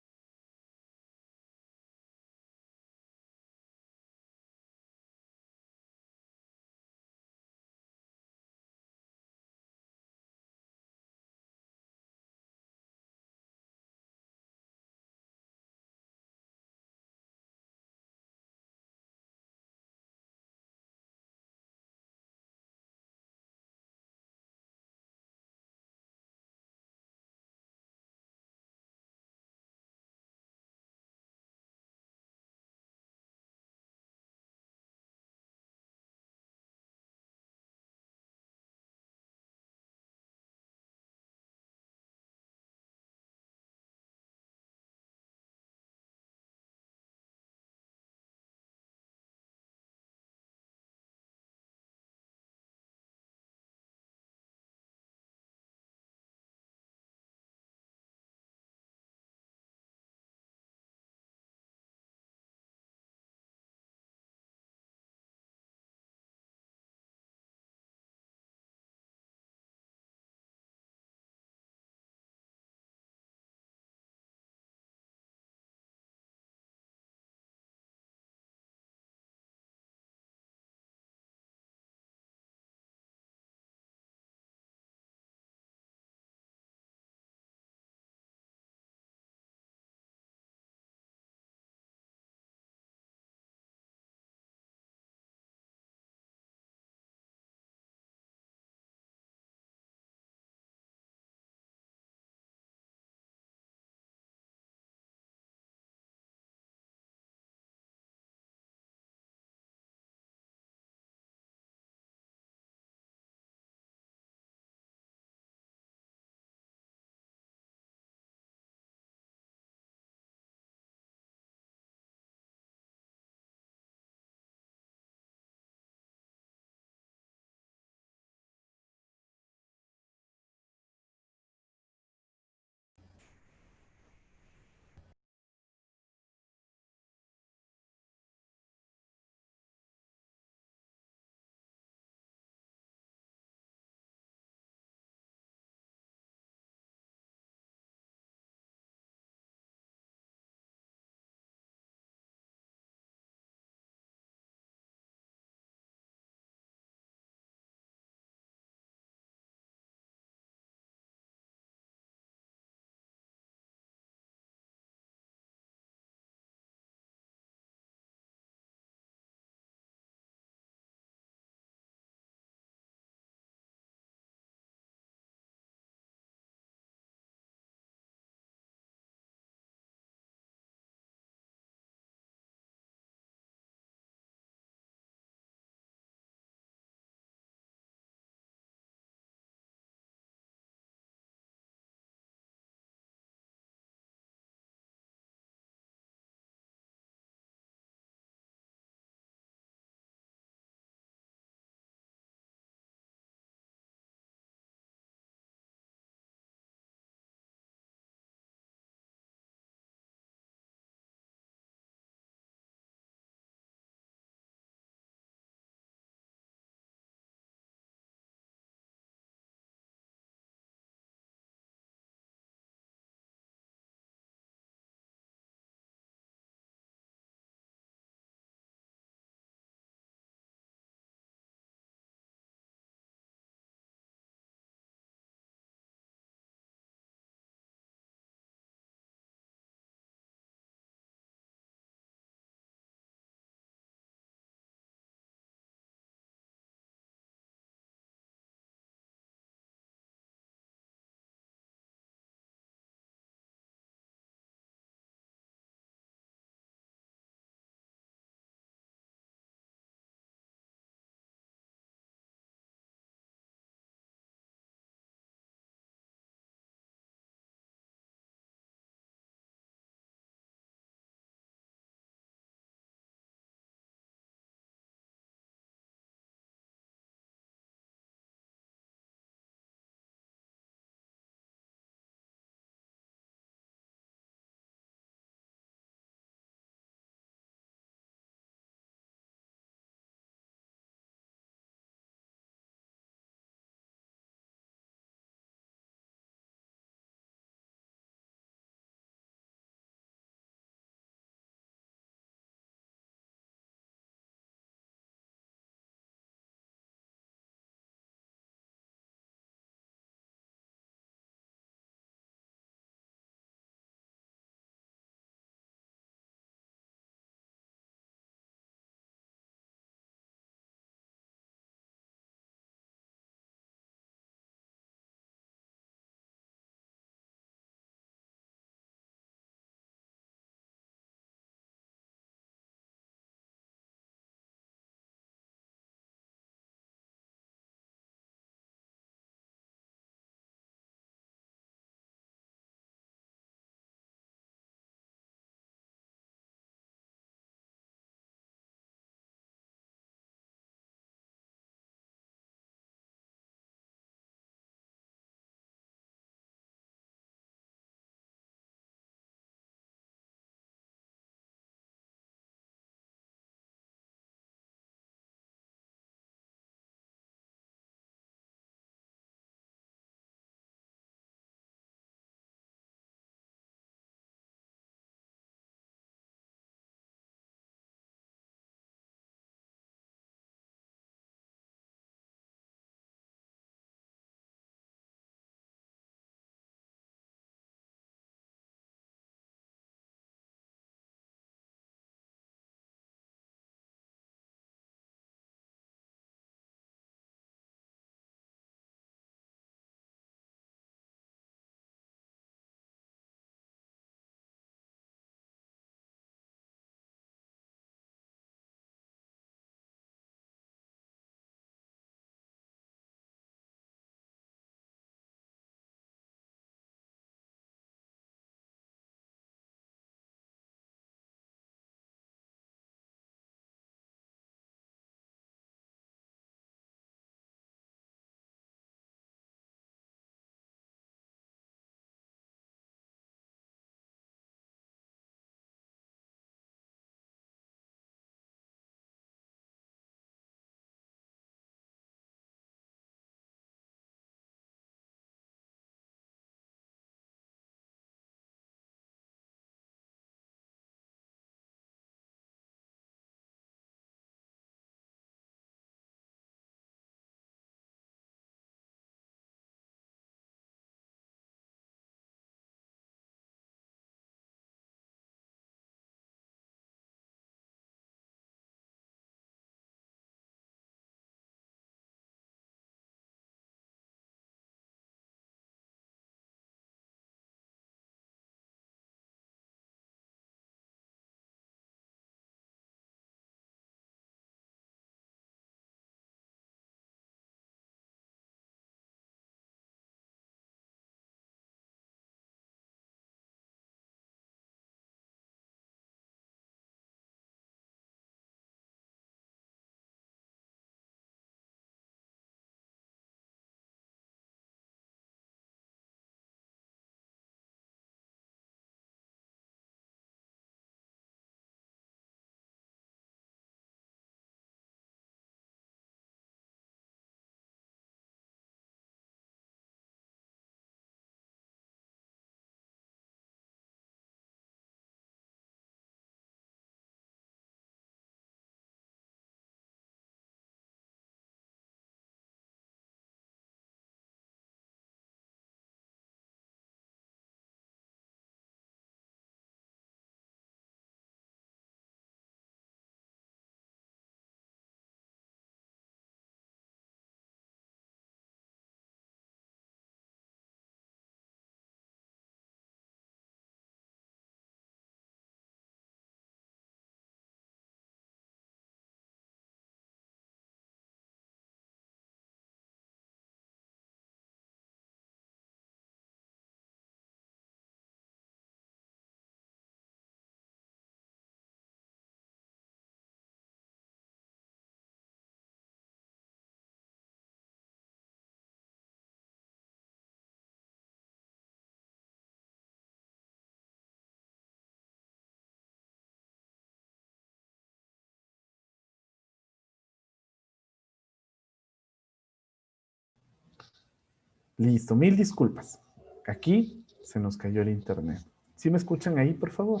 Listo, mil disculpas. Aquí se nos cayó el internet. ¿Sí me escuchan ahí, por favor?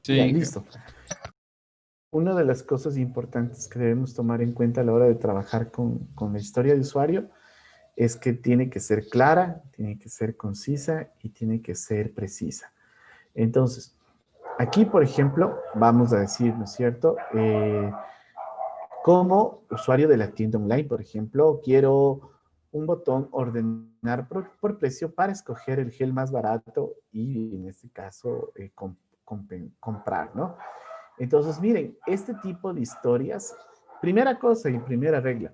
Sí, Ya, Inge. listo. Una de las cosas importantes que debemos tomar en cuenta a la hora de trabajar con la historia de usuario es que tiene que ser clara, tiene que ser concisa y tiene que ser precisa. Entonces, aquí, por ejemplo, vamos a decir, ¿no es cierto? Como usuario de la tienda online, por ejemplo, quiero un botón ordenar por precio para escoger el gel más barato y en este caso comprar, ¿no? Entonces, miren, este tipo de historias, primera cosa y primera regla,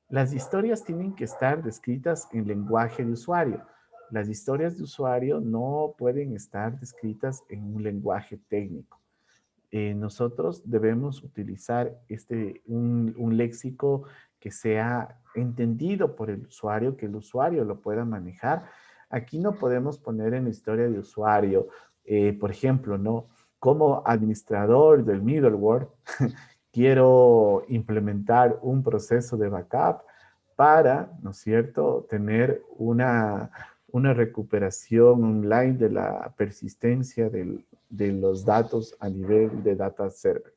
las historias tienen que estar descritas en lenguaje de usuario. Las historias de usuario no pueden estar descritas en un lenguaje técnico. Nosotros debemos utilizar un léxico que sea entendido por el usuario, que el usuario lo pueda manejar. Aquí no podemos poner en la historia de usuario, por ejemplo, ¿no? Como administrador del middleware, quiero implementar un proceso de backup para, ¿no es cierto?, tener una recuperación online de la persistencia de los datos a nivel de data server.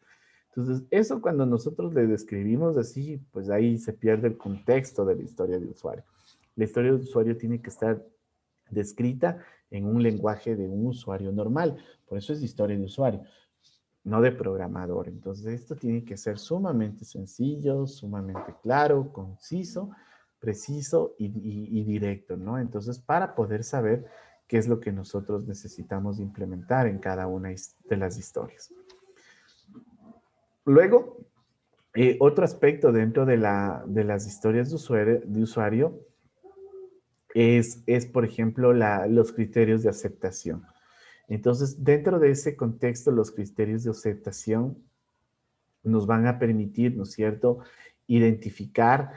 Entonces, eso cuando nosotros le describimos así, pues ahí se pierde el contexto de la historia de usuario. La historia de usuario tiene que estar descrita en un lenguaje de un usuario normal. Por eso es historia de usuario, no de programador. Entonces, esto tiene que ser sumamente sencillo, sumamente claro, conciso, preciso y directo, ¿no? Entonces, para poder saber qué es lo que nosotros necesitamos implementar en cada una de las historias. Luego, otro aspecto dentro de las historias de usuario es por ejemplo, los criterios de aceptación. Entonces, dentro de ese contexto, los criterios de aceptación nos van a permitir, ¿no es cierto?, identificar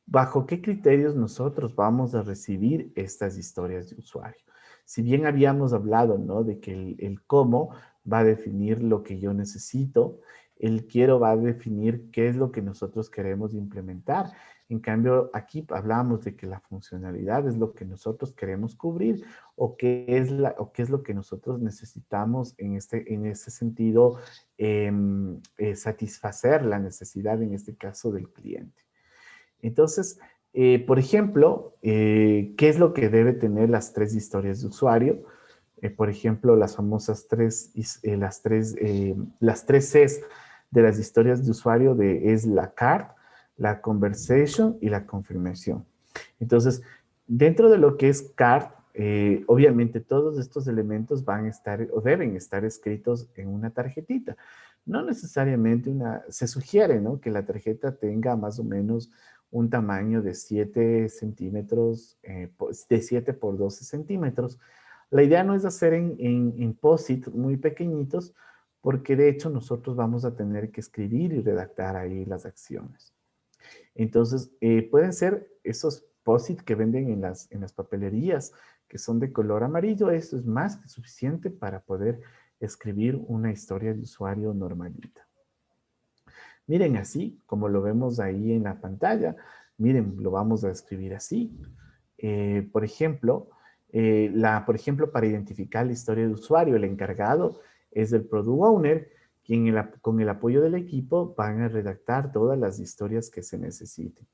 bajo qué criterios nosotros vamos a recibir estas historias de usuario. Si bien habíamos hablado, ¿no?, de que el cómo va a definir lo que yo necesito, el quiero va a definir qué es lo que nosotros queremos implementar. En cambio, aquí hablamos de que la funcionalidad es lo que nosotros queremos cubrir o qué es lo que nosotros necesitamos en ese sentido, satisfacer la necesidad, en este caso, del cliente. Entonces, por ejemplo, ¿qué es lo que debe tener las tres historias de usuario? Por ejemplo, las famosas las tres Cs de las historias de usuario es la card, la conversation y la confirmación. Entonces, dentro de lo que es card, obviamente todos estos elementos van a estar o deben estar escritos en una tarjetita. No necesariamente se sugiere, ¿no?, que la tarjeta tenga más o menos un tamaño de 7 centímetros, de 7 por 12 centímetros. La idea no es hacer en POSIT muy pequeñitos, porque de hecho nosotros vamos a tener que escribir y redactar ahí las acciones. Entonces, pueden ser esos POSIT que venden en las papelerías, que son de color amarillo. Eso es más que suficiente para poder escribir una historia de usuario normalita. Miren así, como lo vemos ahí en la pantalla. Miren, lo vamos a escribir así. Por ejemplo, para identificar la historia de usuario, el encargado es el Product Owner, quien con el apoyo del equipo van a redactar todas las historias que se necesiten.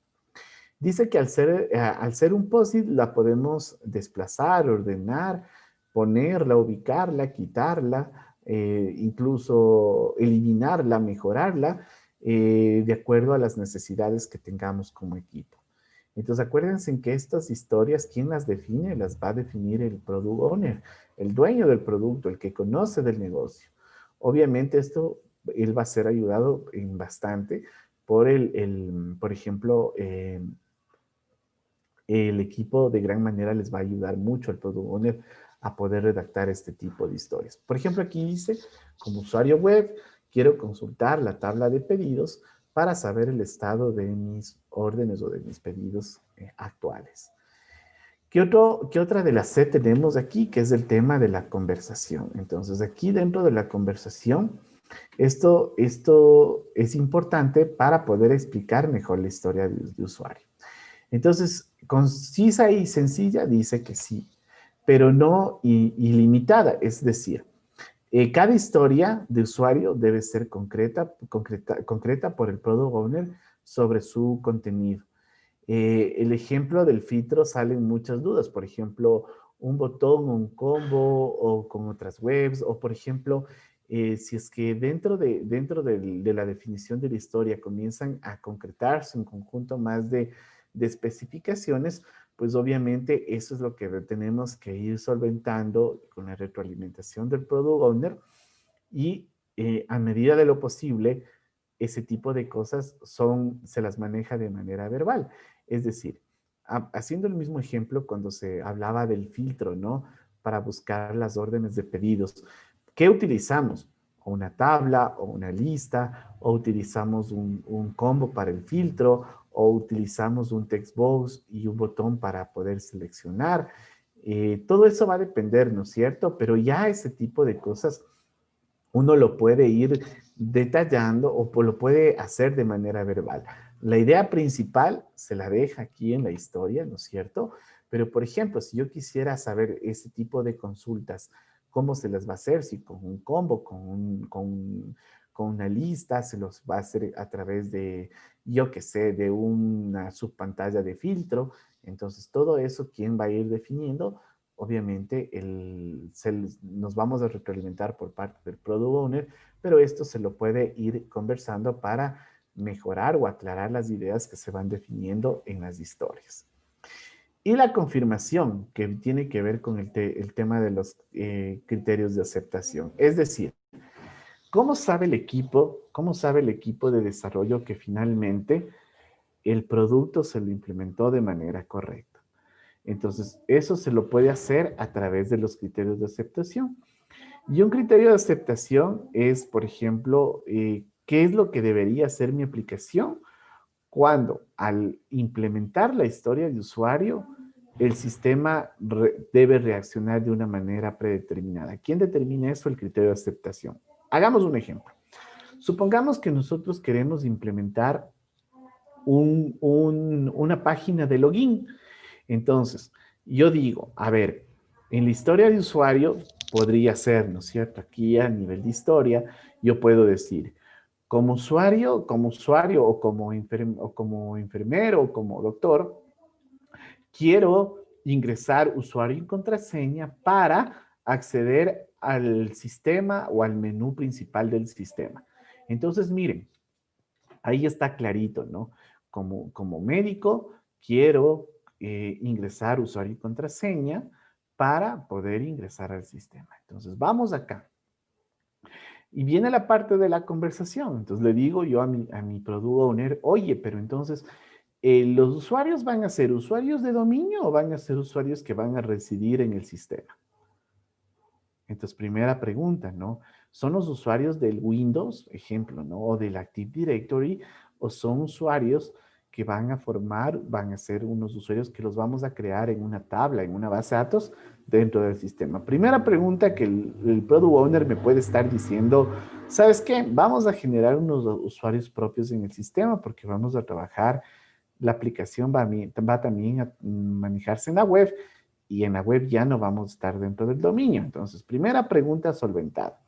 Dice que al ser un POSIT la podemos desplazar, ordenar, ponerla, ubicarla, quitarla, incluso eliminarla, mejorarla, de acuerdo a las necesidades que tengamos como equipo. Entonces, acuérdense en que estas historias, ¿quién las define? Las va a definir el Product Owner, el dueño del producto, el que conoce del negocio. Obviamente, él va a ser ayudado en bastante por por ejemplo, el equipo de gran manera les va a ayudar mucho al Product Owner a poder redactar este tipo de historias. Por ejemplo, aquí dice, como usuario web, quiero consultar la tabla de pedidos para saber el estado de mis órdenes o de mis pedidos actuales. ¿Qué otra de las C tenemos aquí? Que es el tema de la conversación. Entonces, aquí dentro de la conversación, esto es importante para poder explicar mejor la historia de usuario. Entonces, concisa y sencilla dice que sí, pero no ilimitada. Es decir, cada historia de usuario debe ser concreta por el Product Owner sobre su contenido. El ejemplo del filtro salen muchas dudas. Por ejemplo, un botón, un combo o con otras webs. O por ejemplo, si es que dentro de la definición de la historia comienzan a concretarse un conjunto más de especificaciones, pues obviamente eso es lo que tenemos que ir solventando con la retroalimentación del Product Owner y a medida de lo posible, ese tipo de cosas se las maneja de manera verbal. Es decir, haciendo el mismo ejemplo cuando se hablaba del filtro, ¿no? Para buscar las órdenes de pedidos. ¿Qué utilizamos? O una tabla, o una lista, o utilizamos un combo para el filtro, o utilizamos un text box y un botón para poder seleccionar. Todo eso va a depender, ¿no es cierto? Pero ya ese tipo de cosas uno lo puede ir detallando o lo puede hacer de manera verbal. La idea principal se la deja aquí en la historia, ¿no es cierto? Pero, por ejemplo, si yo quisiera saber ese tipo de consultas, ¿cómo se las va a hacer? Si con un combo, con una lista, se los va a hacer a través de, yo qué sé, de una subpantalla de filtro. Entonces, todo eso, ¿quién va a ir definiendo? Obviamente nos vamos a retroalimentar por parte del Product Owner, pero esto se lo puede ir conversando para mejorar o aclarar las ideas que se van definiendo en las historias. Y la confirmación, que tiene que ver con el tema de los criterios de aceptación. Es decir, ¿cómo sabe el equipo de desarrollo que finalmente el producto se lo implementó de manera correcta? Entonces, eso se lo puede hacer a través de los criterios de aceptación. Y un criterio de aceptación es, por ejemplo, ¿qué es lo que debería hacer mi aplicación cuando al implementar la historia de usuario, el sistema debe reaccionar de una manera predeterminada? ¿Quién determina eso? El criterio de aceptación. Hagamos un ejemplo. Supongamos que nosotros queremos implementar una página de login. Entonces, yo digo, a ver, en la historia de usuario podría ser, ¿no es cierto? Aquí a nivel de historia, yo puedo decir, como usuario o como enfermero o como doctor, quiero ingresar usuario y contraseña para acceder al sistema o al menú principal del sistema. Entonces, miren, ahí está clarito, ¿no? Como médico, quiero ingresar usuario y contraseña para poder ingresar al sistema. Entonces, vamos acá. Y viene la parte de la conversación. Entonces, le digo yo a mi Product Owner, oye, pero entonces, ¿los usuarios van a ser usuarios de dominio o van a ser usuarios que van a residir en el sistema? Entonces, primera pregunta, ¿no? ¿Son los usuarios del Windows, ejemplo, ¿no? O del Active Directory, o son usuarios que van a ser unos usuarios que los vamos a crear en una tabla, en una base de datos dentro del sistema? Primera pregunta que el Product Owner me puede estar diciendo, ¿sabes qué? Vamos a generar unos usuarios propios en el sistema porque vamos a trabajar, la aplicación va también a manejarse en la web y en la web ya no vamos a estar dentro del dominio. Entonces, primera pregunta solventada.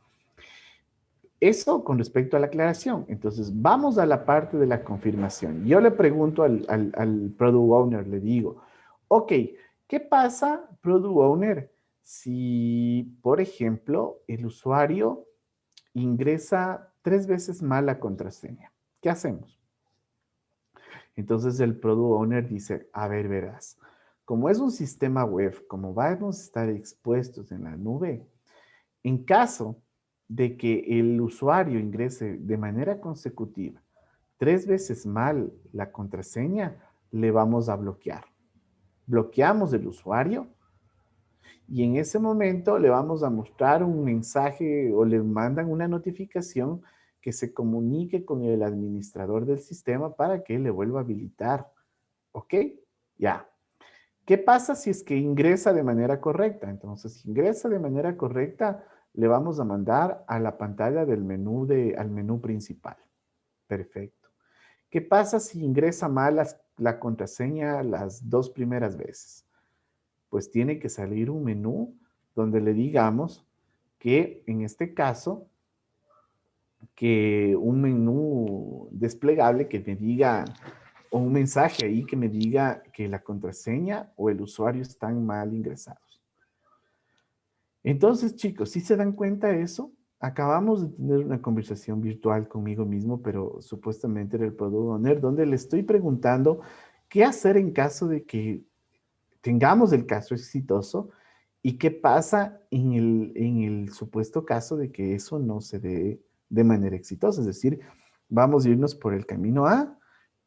Eso con respecto a la aclaración. Entonces, vamos a la parte de la confirmación. Yo le pregunto al Product Owner, le digo, ok, ¿qué pasa, Product Owner, si, por ejemplo, el usuario ingresa 3 veces mal la contraseña? ¿Qué hacemos? Entonces el Product Owner dice, a ver, verás, como es un sistema web, como vamos a estar expuestos en la nube, en caso de que el usuario ingrese de manera consecutiva 3 veces mal la contraseña, le vamos a bloquear. Bloqueamos el usuario y en ese momento le vamos a mostrar un mensaje o le mandan una notificación que se comunique con el administrador del sistema para que le vuelva a habilitar. ¿Ok? Ya. ¿Qué pasa si es que ingresa de manera correcta? Entonces, si ingresa de manera correcta, le vamos a mandar a la pantalla del menú al menú principal. Perfecto. ¿Qué pasa si ingresa mal la contraseña las 2 primeras veces? Pues tiene que salir un menú donde le digamos que en este caso, que un menú desplegable que me diga, o un mensaje ahí que me diga que la contraseña o el usuario están mal ingresados. Entonces, chicos, si se dan cuenta de eso, acabamos de tener una conversación virtual conmigo mismo, pero supuestamente era el Product Owner, donde le estoy preguntando qué hacer en caso de que tengamos el caso exitoso y qué pasa en el supuesto caso de que eso no se dé de manera exitosa. Es decir, vamos a irnos por el camino A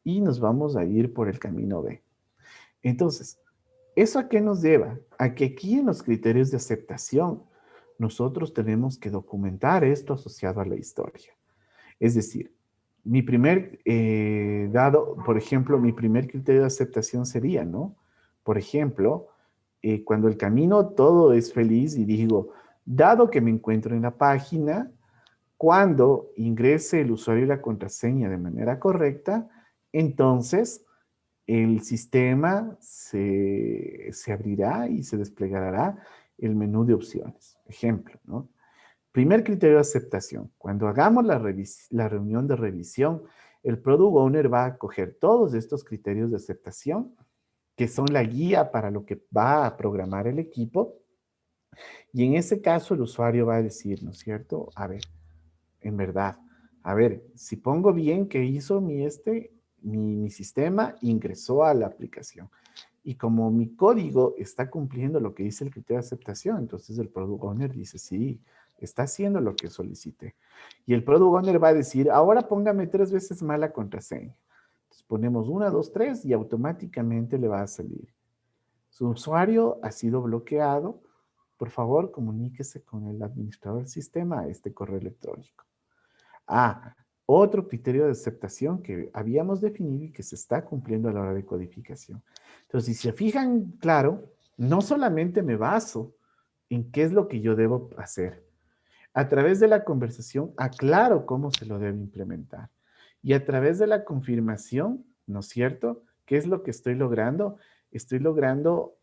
y nos vamos a ir por el camino B. Entonces, ¿eso a qué nos lleva? A que aquí en los criterios de aceptación nosotros tenemos que documentar esto asociado a la historia. Es decir, mi primer por ejemplo, mi primer criterio de aceptación sería, ¿no? Por ejemplo, cuando el camino todo es feliz y digo, dado que me encuentro en la página, cuando ingrese el usuario y la contraseña de manera correcta, entonces el sistema se abrirá y se desplegará el menú de opciones. Ejemplo, ¿no? Primer criterio de aceptación. Cuando hagamos la reunión de revisión, el Product Owner va a coger todos estos criterios de aceptación, que son la guía para lo que va a programar el equipo, y en ese caso el usuario va a decir, ¿no es cierto? A ver, en verdad, a ver, si pongo bien que hizo mi sistema, ingresó a la aplicación. Y como mi código está cumpliendo lo que dice el criterio de aceptación, entonces el Product Owner dice, sí, está haciendo lo que solicité. Y el Product Owner va a decir, ahora póngame 3 veces más la contraseña. Entonces ponemos 1, 2, 3 y automáticamente le va a salir. Su usuario ha sido bloqueado. Por favor, comuníquese con el administrador del sistema a este correo electrónico. Ah, otro criterio de aceptación que habíamos definido y que se está cumpliendo a la hora de codificación. Entonces, si se fijan, claro, no solamente me baso en qué es lo que yo debo hacer. A través de la conversación, aclaro cómo se lo debe implementar. Y a través de la confirmación, ¿no es cierto? ¿Qué es lo que estoy logrando? Estoy logrando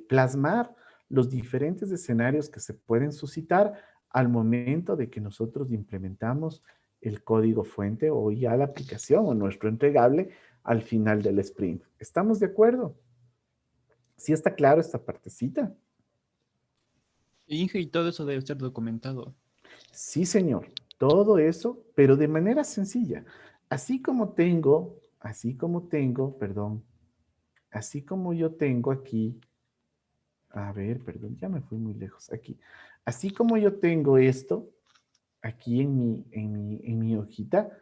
plasmar los diferentes escenarios que se pueden suscitar al momento de que nosotros implementamos el código fuente o ya la aplicación o nuestro entregable al final del sprint. ¿Estamos de acuerdo? ¿Sí está claro esta partecita? Inge, y todo eso debe estar documentado. Sí, señor. Todo eso, pero de manera sencilla. Perdón, así como yo tengo aquí, a ver, perdón, ya me fui muy lejos aquí. Así como yo tengo esto, aquí en mi hojita,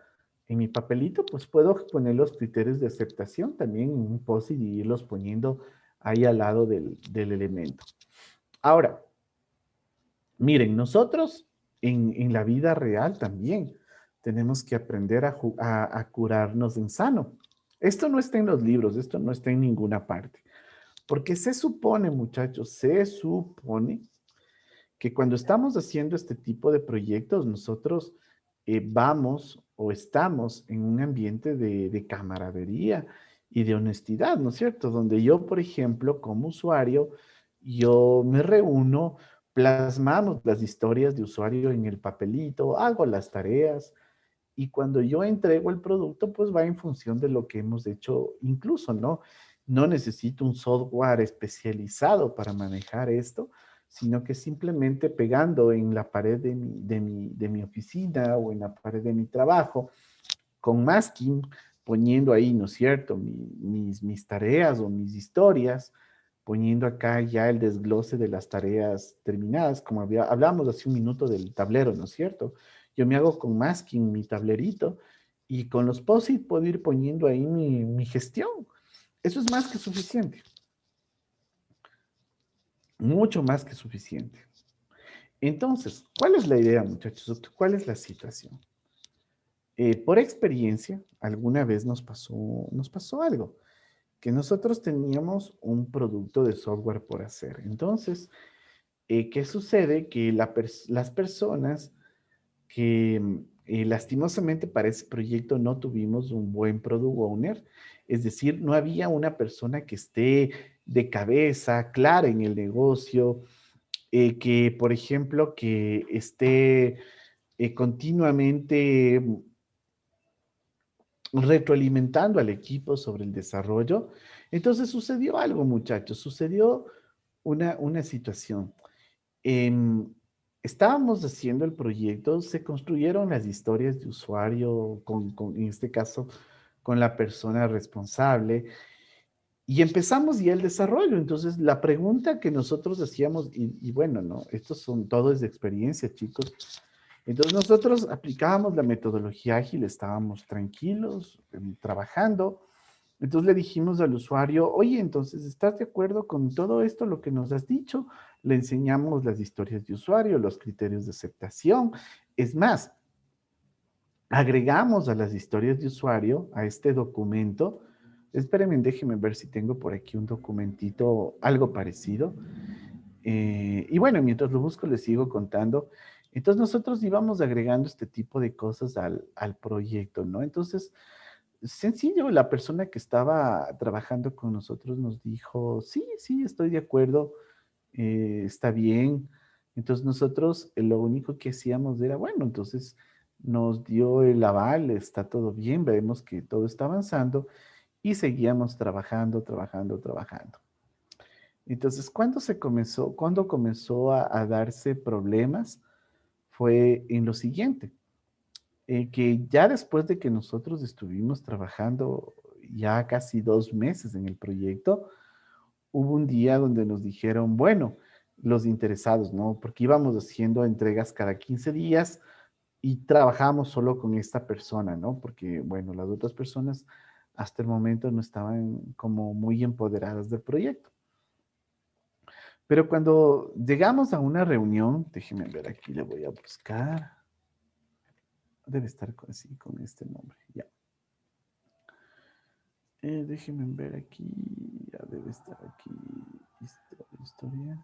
en mi papelito, pues puedo poner los criterios de aceptación también en un post-it y irlos poniendo ahí al lado del elemento. Ahora, miren, nosotros en la vida real también tenemos que aprender a curarnos en sano. Esto no está en los libros, esto no está en ninguna parte. Porque se supone, muchachos, se supone que cuando estamos haciendo este tipo de proyectos, nosotros vamos o estamos en un ambiente de camaradería y de honestidad, ¿no es cierto? Donde yo, por ejemplo, como usuario, yo me reúno, plasmamos las historias de usuario en el papelito, hago las tareas y cuando yo entrego el producto, pues va en función de lo que hemos hecho, incluso, ¿no? No necesito un software especializado para manejar esto, sino que simplemente pegando en la pared de mi oficina o en la pared de mi trabajo, con masking, poniendo ahí, ¿no es cierto?, mis tareas o mis historias, poniendo acá ya el desglose de las tareas terminadas, como hablamos hace un minuto del tablero, ¿no es cierto? Yo me hago con masking mi tablerito y con los post-it puedo ir poniendo ahí mi gestión. Eso es más que suficiente. Mucho más que suficiente. Entonces, ¿cuál es la idea, muchachos? ¿Cuál es la situación? Por experiencia, alguna vez nos pasó algo, que nosotros teníamos un producto de software por hacer. Entonces, ¿qué sucede? Que las personas que lastimosamente para ese proyecto no tuvimos un buen product owner, es decir, no había una persona que esté de cabeza, clara en el negocio, que, por ejemplo, que esté continuamente retroalimentando al equipo sobre el desarrollo. Entonces sucedió algo, muchachos, sucedió una situación. Em, Estábamos haciendo el proyecto, se construyeron las historias de usuario en este caso, con la persona responsable y empezamos ya el desarrollo. Entonces, la pregunta que nosotros hacíamos, y bueno, ¿no? Estos son todo es de experiencia, chicos. Entonces, nosotros aplicábamos la metodología ágil, estábamos tranquilos, trabajando. Entonces le dijimos al usuario, oye, entonces, ¿estás de acuerdo con todo esto, lo que nos has dicho? Le enseñamos las historias de usuario, los criterios de aceptación. Es más, agregamos a las historias de usuario, a este documento. Espérenme, déjenme ver si tengo por aquí un documentito, algo parecido. Y bueno, mientras lo busco, les sigo contando. Entonces nosotros íbamos agregando este tipo de cosas al proyecto, ¿no? Entonces, sencillo, la persona que estaba trabajando con nosotros nos dijo, sí, sí, estoy de acuerdo, está bien. Entonces nosotros lo único que hacíamos era, bueno, entonces nos dio el aval, está todo bien, vemos que todo está avanzando y seguíamos trabajando, trabajando, trabajando. Entonces, cuando comenzó a darse problemas? Fue en lo siguiente, que ya después de que nosotros estuvimos trabajando ya casi 2 meses en el proyecto, hubo un día donde nos dijeron, bueno, los interesados, ¿no? Porque íbamos haciendo entregas cada 15 días y trabajamos solo con esta persona, ¿no? Porque, bueno, las otras personas hasta el momento no estaban como muy empoderadas del proyecto. Pero cuando llegamos a una reunión, déjenme ver aquí, le voy a buscar. Debe estar así, con este nombre, ya. Déjenme ver aquí, ya debe estar aquí, historia.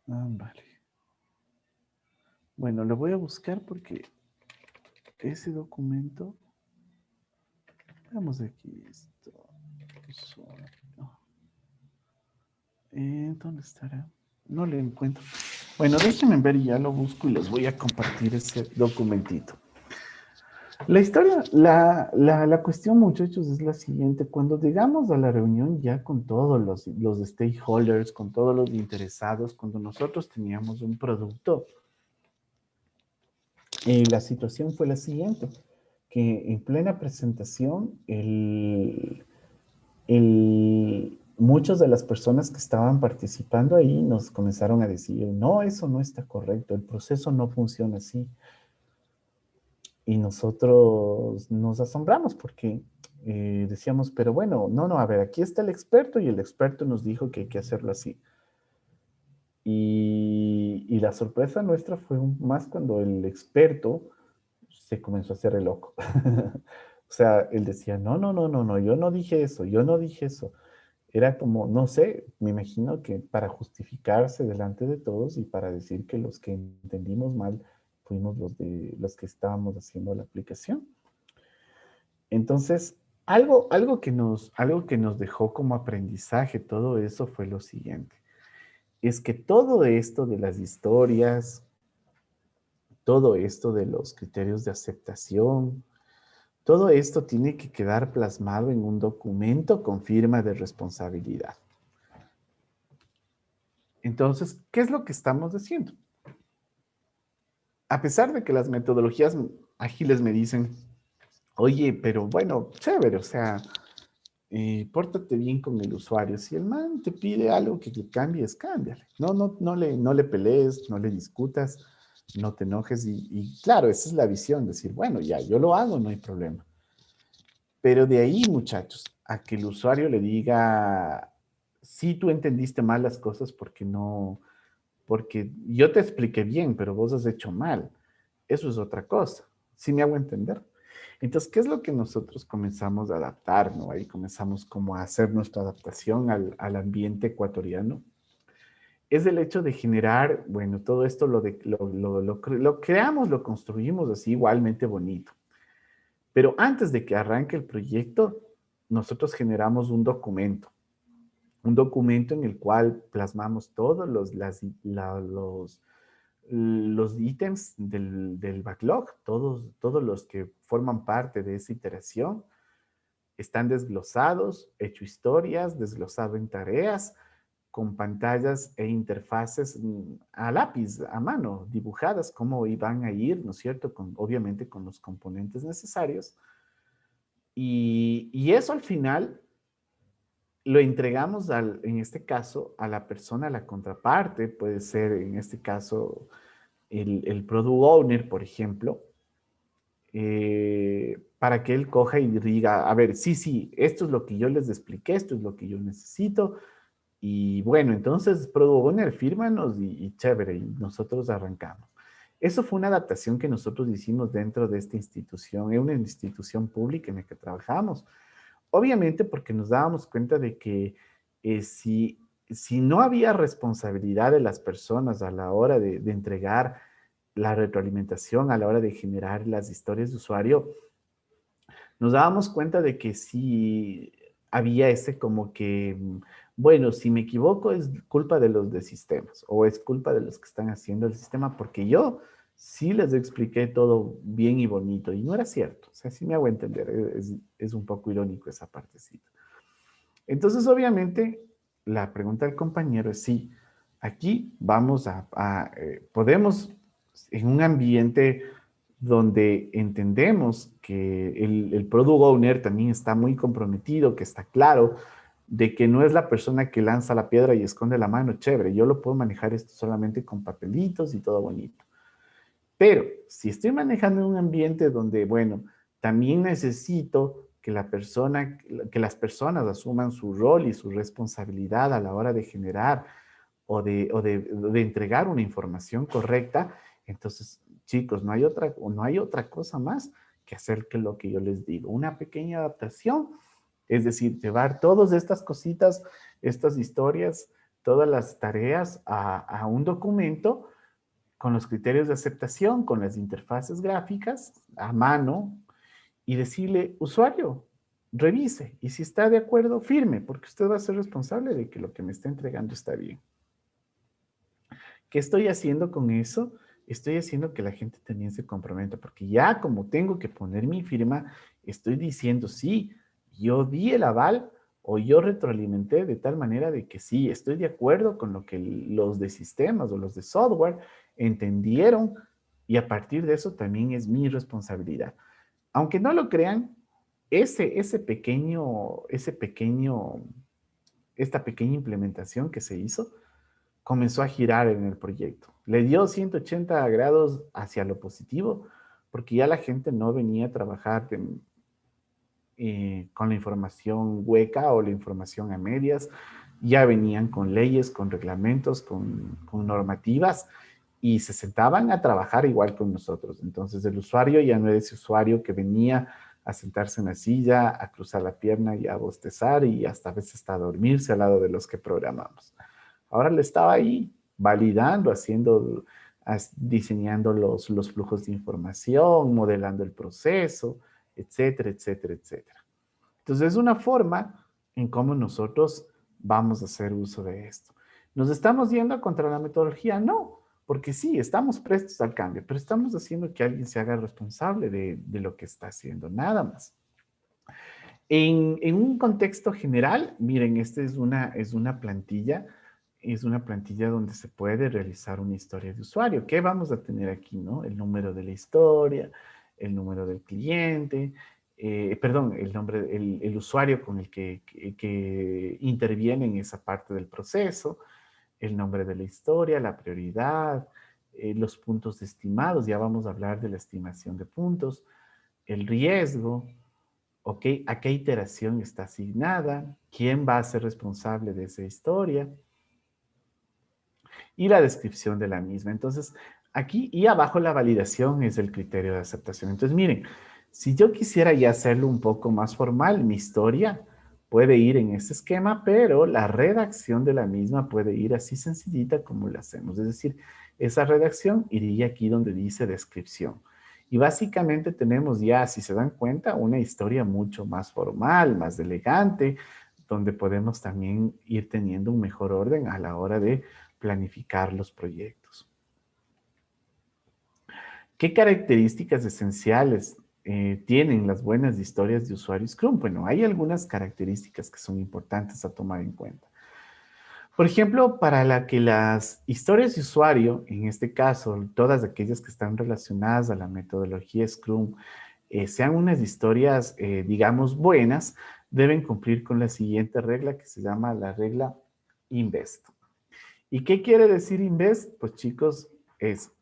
Vale. Bueno, lo voy a buscar porque ese documento, vamos aquí, esto, ¿dónde estará? No lo encuentro. Bueno, déjenme ver y ya lo busco y les voy a compartir ese documentito. La historia, la cuestión, muchachos, es la siguiente. Cuando llegamos a la reunión ya con todos los stakeholders, con todos los interesados, cuando nosotros teníamos un producto, la situación fue la siguiente, que en plena presentación, muchas de las personas que estaban participando ahí nos comenzaron a decir, no, eso no está correcto, el proceso no funciona así. Y nosotros nos asombramos porque decíamos, pero bueno, no, a ver, aquí está el experto y el experto nos dijo que hay que hacerlo así. Y la sorpresa nuestra fue más cuando el experto se comenzó a hacer el loco. O sea, él decía, no, yo no dije eso, yo no dije eso. Era como, no sé, me imagino que para justificarse delante de todos y para decir que los que entendimos mal fuimos los que estábamos haciendo la aplicación. Entonces, algo que nos dejó como aprendizaje todo eso fue lo siguiente. Es que todo esto de las historias, todo esto de los criterios de aceptación, todo esto tiene que quedar plasmado en un documento con firma de responsabilidad. Entonces, ¿qué es lo que estamos haciendo? A pesar de que las metodologías ágiles me dicen, oye, pero bueno, chévere, o sea, pórtate bien con el usuario. Si el man te pide algo que le cambies, cámbiale. No le pelees, no le discutas, no te enojes. Y claro, esa es la visión, decir, bueno, ya, yo lo hago, no hay problema. Pero de ahí, muchachos, a que el usuario le diga, sí, tú entendiste mal las cosas porque yo te expliqué bien, pero vos has hecho mal. Eso es otra cosa. ¿Sí me hago entender? Entonces, ¿qué es lo que nosotros comenzamos a adaptar, ¿no? Ahí comenzamos como a hacer nuestra adaptación al ambiente ecuatoriano. es el hecho de generar, bueno, todo esto lo creamos, lo construimos así igualmente bonito. Pero antes de que arranque el proyecto, nosotros generamos un documento en el cual plasmamos todos los ítems del backlog, todos los que forman parte de esa iteración, están desglosados, hecho historias, desglosado en tareas, con pantallas e interfaces a lápiz, a mano, dibujadas, cómo iban a ir, ¿no es cierto? Obviamente con los componentes necesarios. Y eso al final lo entregamos, en este caso, a la persona, a la contraparte, puede ser en este caso el product owner, por ejemplo, para que él coja y diga, a ver, sí, esto es lo que yo les expliqué, esto es lo que yo necesito, y bueno, entonces product owner, fírmanos y chévere, y nosotros arrancamos. Eso fue una adaptación que nosotros hicimos dentro de esta institución, es una institución pública en la que trabajamos. Obviamente porque nos dábamos cuenta de que si no había responsabilidad de las personas a la hora de entregar la retroalimentación, a la hora de generar las historias de usuario, nos dábamos cuenta de que sí había ese como que, bueno, si me equivoco es culpa de los de sistemas o es culpa de los que están haciendo el sistema porque yo sí les expliqué todo bien y bonito y no era cierto. O sea, sí me hago entender, es un poco irónico esa partecita. Entonces, obviamente, la pregunta del compañero es sí, aquí vamos podemos en un ambiente donde entendemos que el product owner también está muy comprometido, que está claro de que no es la persona que lanza la piedra y esconde la mano, chévere, yo lo puedo manejar esto solamente con papelitos y todo bonito. Pero si estoy manejando un ambiente donde, bueno, también necesito que que las personas asuman su rol y su responsabilidad a la hora de generar de entregar una información correcta, entonces, chicos, no hay otra cosa más que hacer que lo que yo les digo, una pequeña adaptación, es decir, llevar todas estas cositas, estas historias, todas las tareas a un documento con los criterios de aceptación, con las interfaces gráficas a mano y decirle, usuario, revise y si está de acuerdo, firme, porque usted va a ser responsable de que lo que me está entregando está bien. ¿Qué estoy haciendo con eso? Estoy haciendo que la gente también se comprometa, porque ya como tengo que poner mi firma, estoy diciendo, sí, yo di el aval o yo retroalimenté de tal manera de que sí, estoy de acuerdo con lo que los de sistemas o los de software entendieron y a partir de eso también es mi responsabilidad. Aunque no lo crean, esta pequeña implementación que se hizo, comenzó a girar en el proyecto. Le dio 180 grados hacia lo positivo, porque ya la gente no venía a trabajar con la información hueca o la información a medias, ya venían con leyes, con reglamentos, con normativas, y se sentaban a trabajar igual con nosotros. Entonces el usuario ya no era ese usuario que venía a sentarse en la silla, a cruzar la pierna y a bostezar y hasta a veces a dormirse al lado de los que programamos. Ahora le estaba ahí validando, diseñando los flujos de información, modelando el proceso, etcétera, etcétera, etcétera. Entonces es una forma en cómo nosotros vamos a hacer uso de esto. ¿Nos estamos yendo contra la metodología? No, porque sí, estamos prestos al cambio, pero estamos haciendo que alguien se haga responsable de lo que está haciendo, nada más. En un contexto general, miren, esta es una plantilla donde se puede realizar una historia de usuario. ¿Qué vamos a tener aquí, no? El número de la historia, el número del cliente, el usuario con el que interviene en esa parte del proceso, el nombre de la historia, la prioridad, los puntos estimados, ya vamos a hablar de la estimación de puntos, el riesgo, ¿ok? ¿A qué iteración está asignada? ¿Quién va a ser responsable de esa historia? Y la descripción de la misma. Entonces, aquí y abajo la validación es el criterio de aceptación. Entonces, miren, si yo quisiera ya hacerlo un poco más formal, mi historia, puede ir en ese esquema, pero la redacción de la misma puede ir así sencillita como la hacemos. Es decir, esa redacción iría aquí donde dice descripción. Y básicamente tenemos ya, si se dan cuenta, una historia mucho más formal, más elegante, donde podemos también ir teniendo un mejor orden a la hora de planificar los proyectos. ¿Qué características esenciales tienen las buenas historias de usuario Scrum? Bueno, hay algunas características que son importantes a tomar en cuenta. Por ejemplo, para que las historias de usuario, en este caso, todas aquellas que están relacionadas a la metodología Scrum, sean unas historias, digamos, buenas, deben cumplir con la siguiente regla que se llama la regla INVEST. ¿Y qué quiere decir INVEST? Pues chicos, es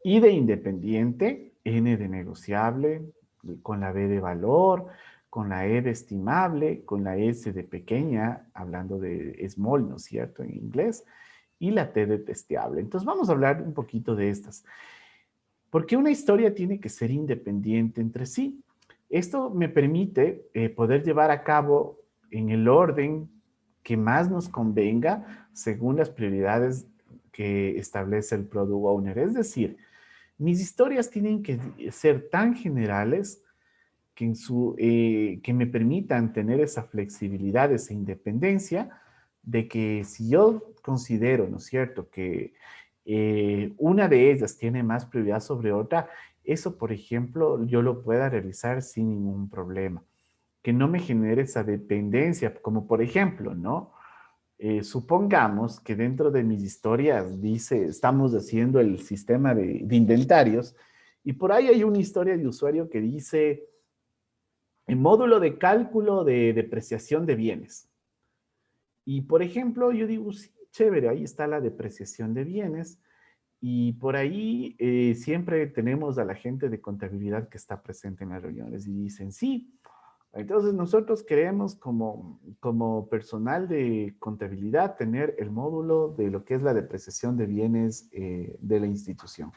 I de independiente, N de negociable, con la B de valor, con la E de estimable, con la S de pequeña, hablando de small, ¿no es cierto?, en inglés, y la T de testeable. Entonces vamos a hablar un poquito de estas. ¿Por qué una historia tiene que ser independiente entre sí? Esto me permite poder llevar a cabo en el orden que más nos convenga según las prioridades que establece el Product Owner. Es decir, mis historias tienen que ser tan generales que me permitan tener esa flexibilidad, esa independencia, de que si yo considero, ¿no es cierto?, que una de ellas tiene más prioridad sobre otra, eso, por ejemplo, yo lo pueda realizar sin ningún problema. Que no me genere esa dependencia, como por ejemplo, ¿no? Supongamos que dentro de mis historias dice, estamos haciendo el sistema de inventarios, y por ahí hay una historia de usuario que dice, el módulo de cálculo de depreciación de bienes. Y por ejemplo, yo digo, sí, chévere, ahí está la depreciación de bienes. Y por ahí siempre tenemos a la gente de contabilidad que está presente en las reuniones y dicen, sí, entonces nosotros queremos como personal de contabilidad tener el módulo de lo que es la depreciación de bienes de la institución.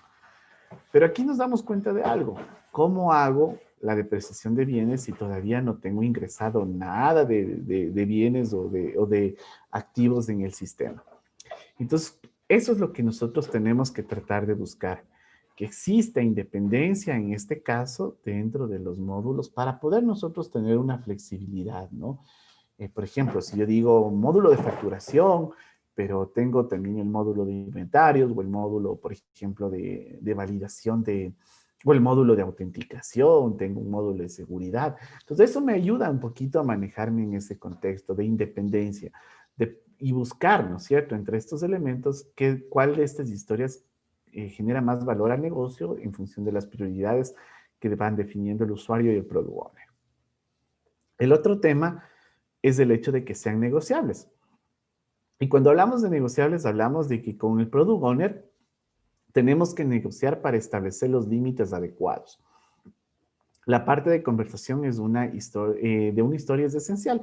Pero aquí nos damos cuenta de algo. ¿Cómo hago la depreciación de bienes si todavía no tengo ingresado nada de bienes o de activos en el sistema? Entonces, eso es lo que nosotros tenemos que tratar de buscar, que exista independencia en este caso dentro de los módulos para poder nosotros tener una flexibilidad, ¿no? Por ejemplo, si yo digo módulo de facturación, pero tengo también el módulo de inventarios o el módulo, por ejemplo, de validación o el módulo de autenticación, tengo un módulo de seguridad. Entonces, eso me ayuda un poquito a manejarme en ese contexto de independencia y buscar, ¿no es cierto?, entre estos elementos, cuál de estas historias genera más valor al negocio en función de las prioridades que van definiendo el usuario y el product owner. El otro tema es el hecho de que sean negociables. Y cuando hablamos de negociables, hablamos de que con el product owner tenemos que negociar para establecer los límites adecuados. La parte de conversación de una historia es esencial.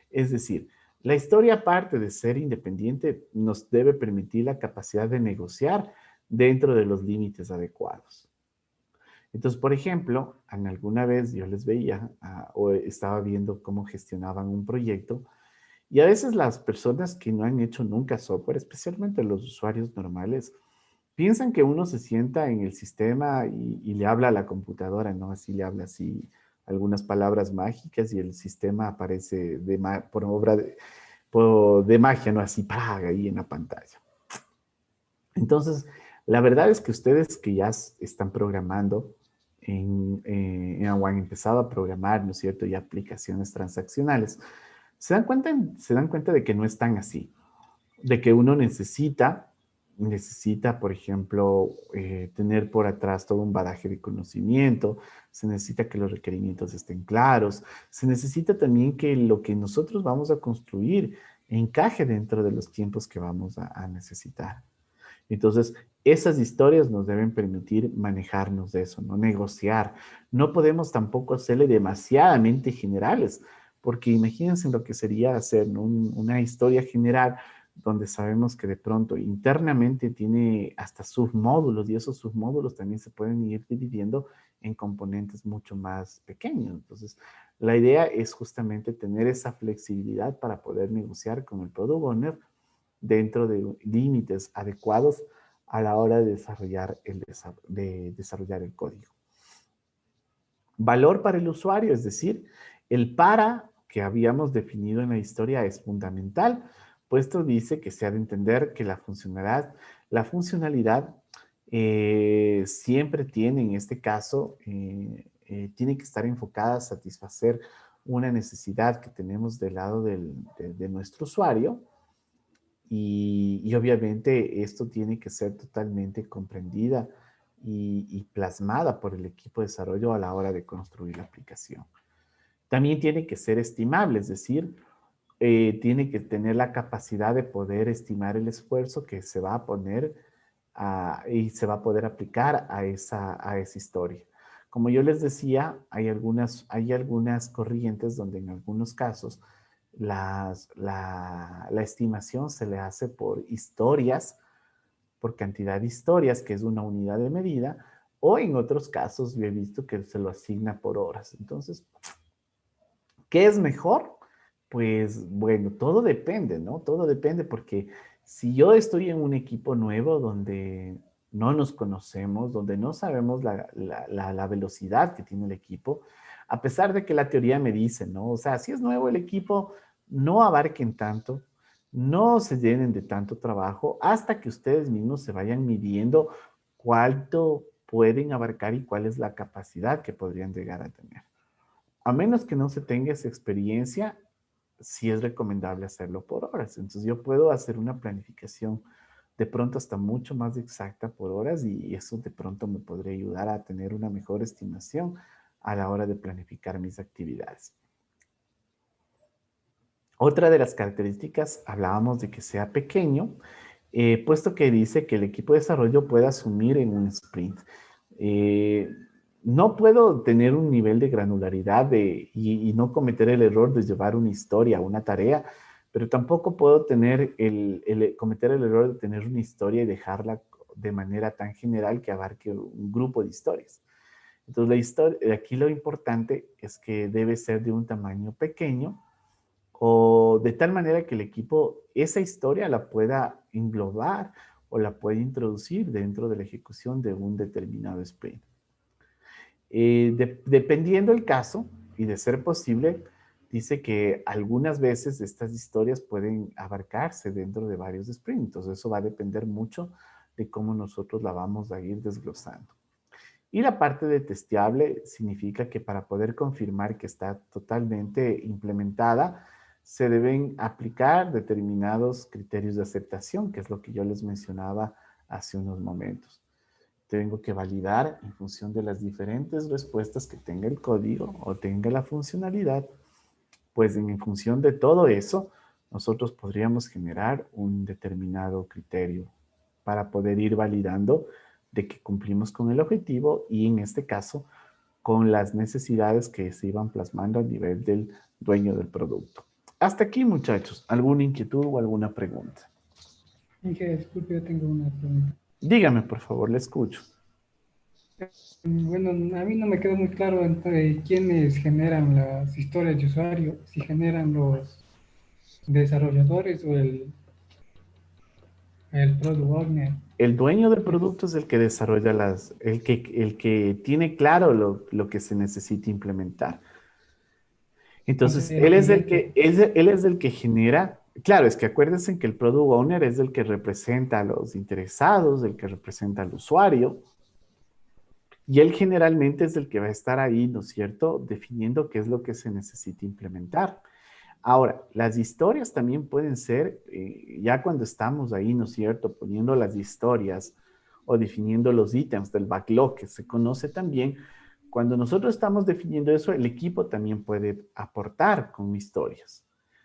Es decir, la historia, aparte de ser independiente, nos debe permitir la capacidad de negociar dentro de los límites adecuados. Entonces, por ejemplo, alguna vez yo les veía o estaba viendo cómo gestionaban un proyecto y a veces las personas que no han hecho nunca software, especialmente los usuarios normales, piensan que uno se sienta en el sistema y le habla a la computadora, ¿no? Así le habla así algunas palabras mágicas y el sistema aparece por obra de magia, ¿no? Así, ¡paga! Ahí en la pantalla. Entonces, la verdad es que ustedes que ya están programando o han empezado a programar, ¿no es cierto?, ya aplicaciones transaccionales, se dan cuenta de que no es tan así, de que uno necesita, por ejemplo, tener por atrás todo un bagaje de conocimiento, se necesita que los requerimientos estén claros, se necesita también que lo que nosotros vamos a construir encaje dentro de los tiempos que vamos a necesitar. Entonces, esas historias nos deben permitir manejarnos de eso, no negociar. No podemos tampoco hacerle demasiadamente generales, porque imagínense lo que sería hacer, ¿no?, una historia general donde sabemos que de pronto internamente tiene hasta submódulos y esos submódulos también se pueden ir dividiendo en componentes mucho más pequeños. Entonces, la idea es justamente tener esa flexibilidad para poder negociar con el Product Owner dentro de límites adecuados a la hora de desarrollar el código. Valor para el usuario, es decir, el para que habíamos definido en la historia es fundamental, puesto dice que se ha de entender que la funcionalidad siempre tiene, en este caso, tiene que estar enfocada a satisfacer una necesidad que tenemos del lado de nuestro usuario y obviamente esto tiene que ser totalmente comprendida y plasmada por el equipo de desarrollo a la hora de construir la aplicación. También tiene que ser estimable, es decir, tiene que tener la capacidad de poder estimar el esfuerzo que se va a poner y se va a poder aplicar a esa historia. Como yo les decía, hay algunas corrientes donde en algunos casos la estimación se le hace por historias, por cantidad de historias, que es una unidad de medida, o en otros casos yo he visto que se lo asigna por horas. Entonces, ¿qué es mejor? Pues bueno, todo depende, ¿no? Todo depende porque si yo estoy en un equipo nuevo donde no nos conocemos, donde no sabemos la velocidad que tiene el equipo, a pesar de que la teoría me dice, ¿no? O sea, si es nuevo el equipo, no abarquen tanto, no se llenen de tanto trabajo hasta que ustedes mismos se vayan midiendo cuánto pueden abarcar y cuál es la capacidad que podrían llegar a tener. A menos que no se tenga esa experiencia, sí es recomendable hacerlo por horas. Entonces yo puedo hacer una planificación de pronto hasta mucho más exacta por horas y eso de pronto me podría ayudar a tener una mejor estimación a la hora de planificar mis actividades. Otra de las características, hablábamos de que sea pequeño, puesto que dice que el equipo de desarrollo puede asumir en un sprint. No puedo tener un nivel de granularidad y no cometer el error de llevar una historia, una tarea, pero tampoco puedo tener cometer el error de tener una historia y dejarla de manera tan general que abarque un grupo de historias. Entonces, la historia, aquí lo importante es que debe ser de un tamaño pequeño o de tal manera que el equipo esa historia la pueda englobar o la pueda introducir dentro de la ejecución de un determinado sprint. Dependiendo del caso y de ser posible, dice que algunas veces estas historias pueden abarcarse dentro de varios sprints. Entonces, eso va a depender mucho de cómo nosotros la vamos a ir desglosando. Y la parte de testeable significa que para poder confirmar que está totalmente implementada, se deben aplicar determinados criterios de aceptación, que es lo que yo les mencionaba hace unos momentos. Tengo que validar en función de las diferentes respuestas que tenga el código o tenga la funcionalidad. Pues en función de todo eso, nosotros podríamos generar un determinado criterio para poder ir validando de que cumplimos con el objetivo y en este caso con las necesidades que se iban plasmando a nivel del dueño del producto. Hasta aquí, muchachos. ¿Alguna inquietud o alguna pregunta? Inge, disculpe, yo tengo una pregunta. Dígame, por favor, le escucho. Bueno, a mí no me quedó muy claro entre quiénes generan las historias de usuario, si generan los desarrolladores o el product owner. El dueño del producto es el que desarrolla el que tiene claro lo que se necesita implementar. Entonces, él es el que genera, claro, es que acuérdense que el product owner es el que representa a los interesados, el que representa al usuario, y él generalmente es el que va a estar ahí, ¿no es cierto?, definiendo qué es lo que se necesita implementar. Ahora, las historias también pueden ser, ya cuando estamos ahí, ¿no es cierto?, poniendo las historias o definiendo los ítems del backlog, que se conoce también. Cuando nosotros estamos definiendo eso, el equipo también puede aportar con historias.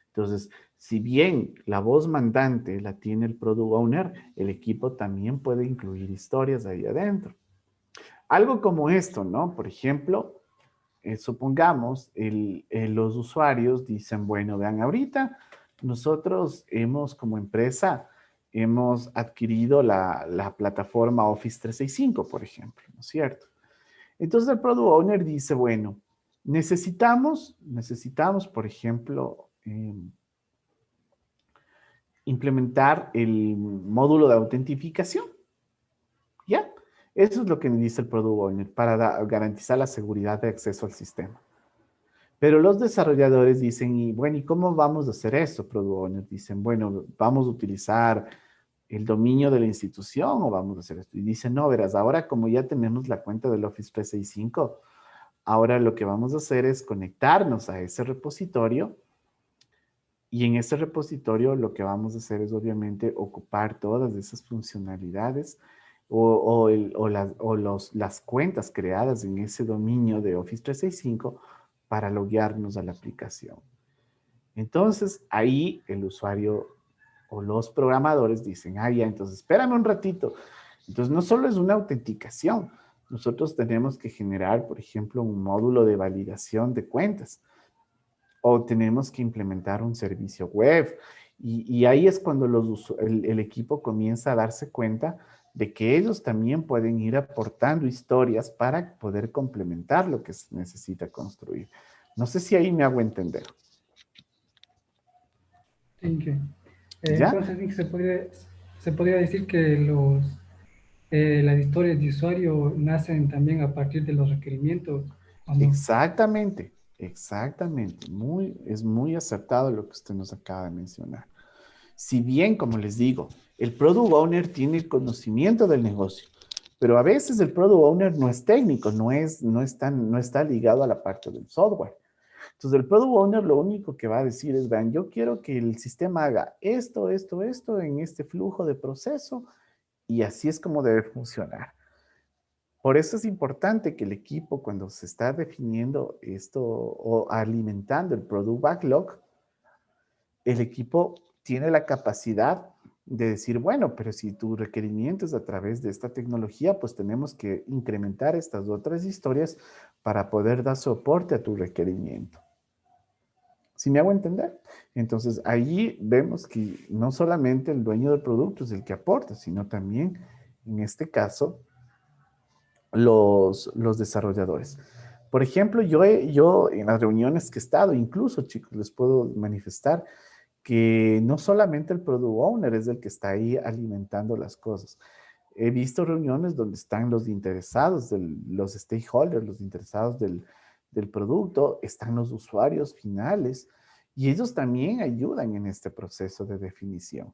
Entonces, si bien la voz mandante la tiene el product owner, el equipo también puede incluir historias ahí adentro. Algo como esto, ¿no? Por ejemplo, supongamos los usuarios dicen, bueno, vean, ahorita nosotros hemos, como empresa, hemos adquirido la plataforma Office 365, por ejemplo, ¿no es cierto? Entonces el Product Owner dice, bueno, necesitamos, por ejemplo, implementar el módulo de autentificación, ¿ya? Eso es lo que dice el Product Owner para garantizar la seguridad de acceso al sistema. Pero los desarrolladores dicen, y bueno, ¿y cómo vamos a hacer eso, Product Owner? Dicen, bueno, vamos a utilizar el dominio de la institución o vamos a hacer esto. Y dicen, no, verás, ahora como ya tenemos la cuenta del Office 365, ahora lo que vamos a hacer es conectarnos a ese repositorio y en ese repositorio lo que vamos a hacer es obviamente ocupar todas esas funcionalidades las cuentas creadas en ese dominio de Office 365 para loguearnos a la aplicación. Entonces, ahí el usuario o los programadores dicen, ah, ya, entonces espérame un ratito. Entonces, no solo es una autenticación, nosotros tenemos que generar, por ejemplo, un módulo de validación de cuentas o tenemos que implementar un servicio web. Y ahí es cuando el equipo comienza a darse cuenta de que ellos también pueden ir aportando historias para poder complementar lo que se necesita construir. No sé si ahí me hago entender. Sí, ¿Ya? entonces sí, se podría decir que las historias de usuario nacen también a partir de los requerimientos, ¿o no? Exactamente, exactamente. Es muy acertado lo que usted nos acaba de mencionar. Si bien, como les digo, el Product Owner tiene conocimiento del negocio, pero a veces el Product Owner no es técnico, no está ligado a la parte del software. Entonces, el Product Owner lo único que va a decir es, vean, yo quiero que el sistema haga esto, esto, esto en este flujo de proceso y así es como debe funcionar. Por eso es importante que el equipo, cuando se está definiendo esto o alimentando el Product Backlog, el equipo tiene la capacidad de decir, bueno, pero si tu requerimiento es a través de esta tecnología, pues tenemos que incrementar estas otras historias para poder dar soporte a tu requerimiento. ¿Sí me hago entender? Entonces, allí vemos que no solamente el dueño del producto es el que aporta, sino también, en este caso, los desarrolladores. Por ejemplo, yo en las reuniones que he estado, incluso, chicos, les puedo manifestar que no solamente el product owner es el que está ahí alimentando las cosas. He visto reuniones donde están los interesados, los stakeholders, los interesados del producto, están los usuarios finales y ellos también ayudan en este proceso de definición.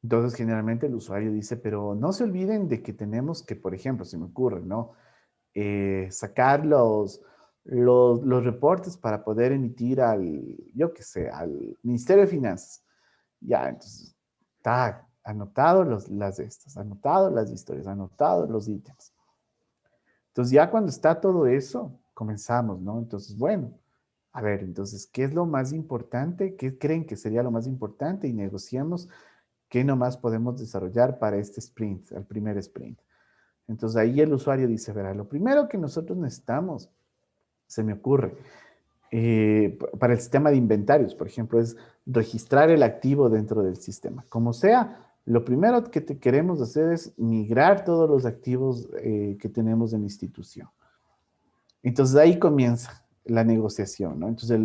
Entonces, generalmente el usuario dice, pero no se olviden de que tenemos que, por ejemplo, se me ocurre, ¿no? Sacar los reportes para poder emitir yo qué sé, al Ministerio de Finanzas. Ya, entonces, está anotado anotado las historias, anotado los ítems. Entonces, ya cuando está todo eso, comenzamos, ¿no? Entonces, bueno, a ver, entonces, ¿qué es lo más importante? ¿Qué creen que sería lo más importante? Y negociamos qué nomás podemos desarrollar para este sprint, el primer sprint. Entonces ahí el usuario dice, verá, lo primero que nosotros necesitamos, se me ocurre, para el sistema de inventarios, por ejemplo, es registrar el activo dentro del sistema. Como sea, lo primero que queremos hacer es migrar todos los activos que tenemos en la institución. Entonces ahí comienza la negociación, ¿no? Entonces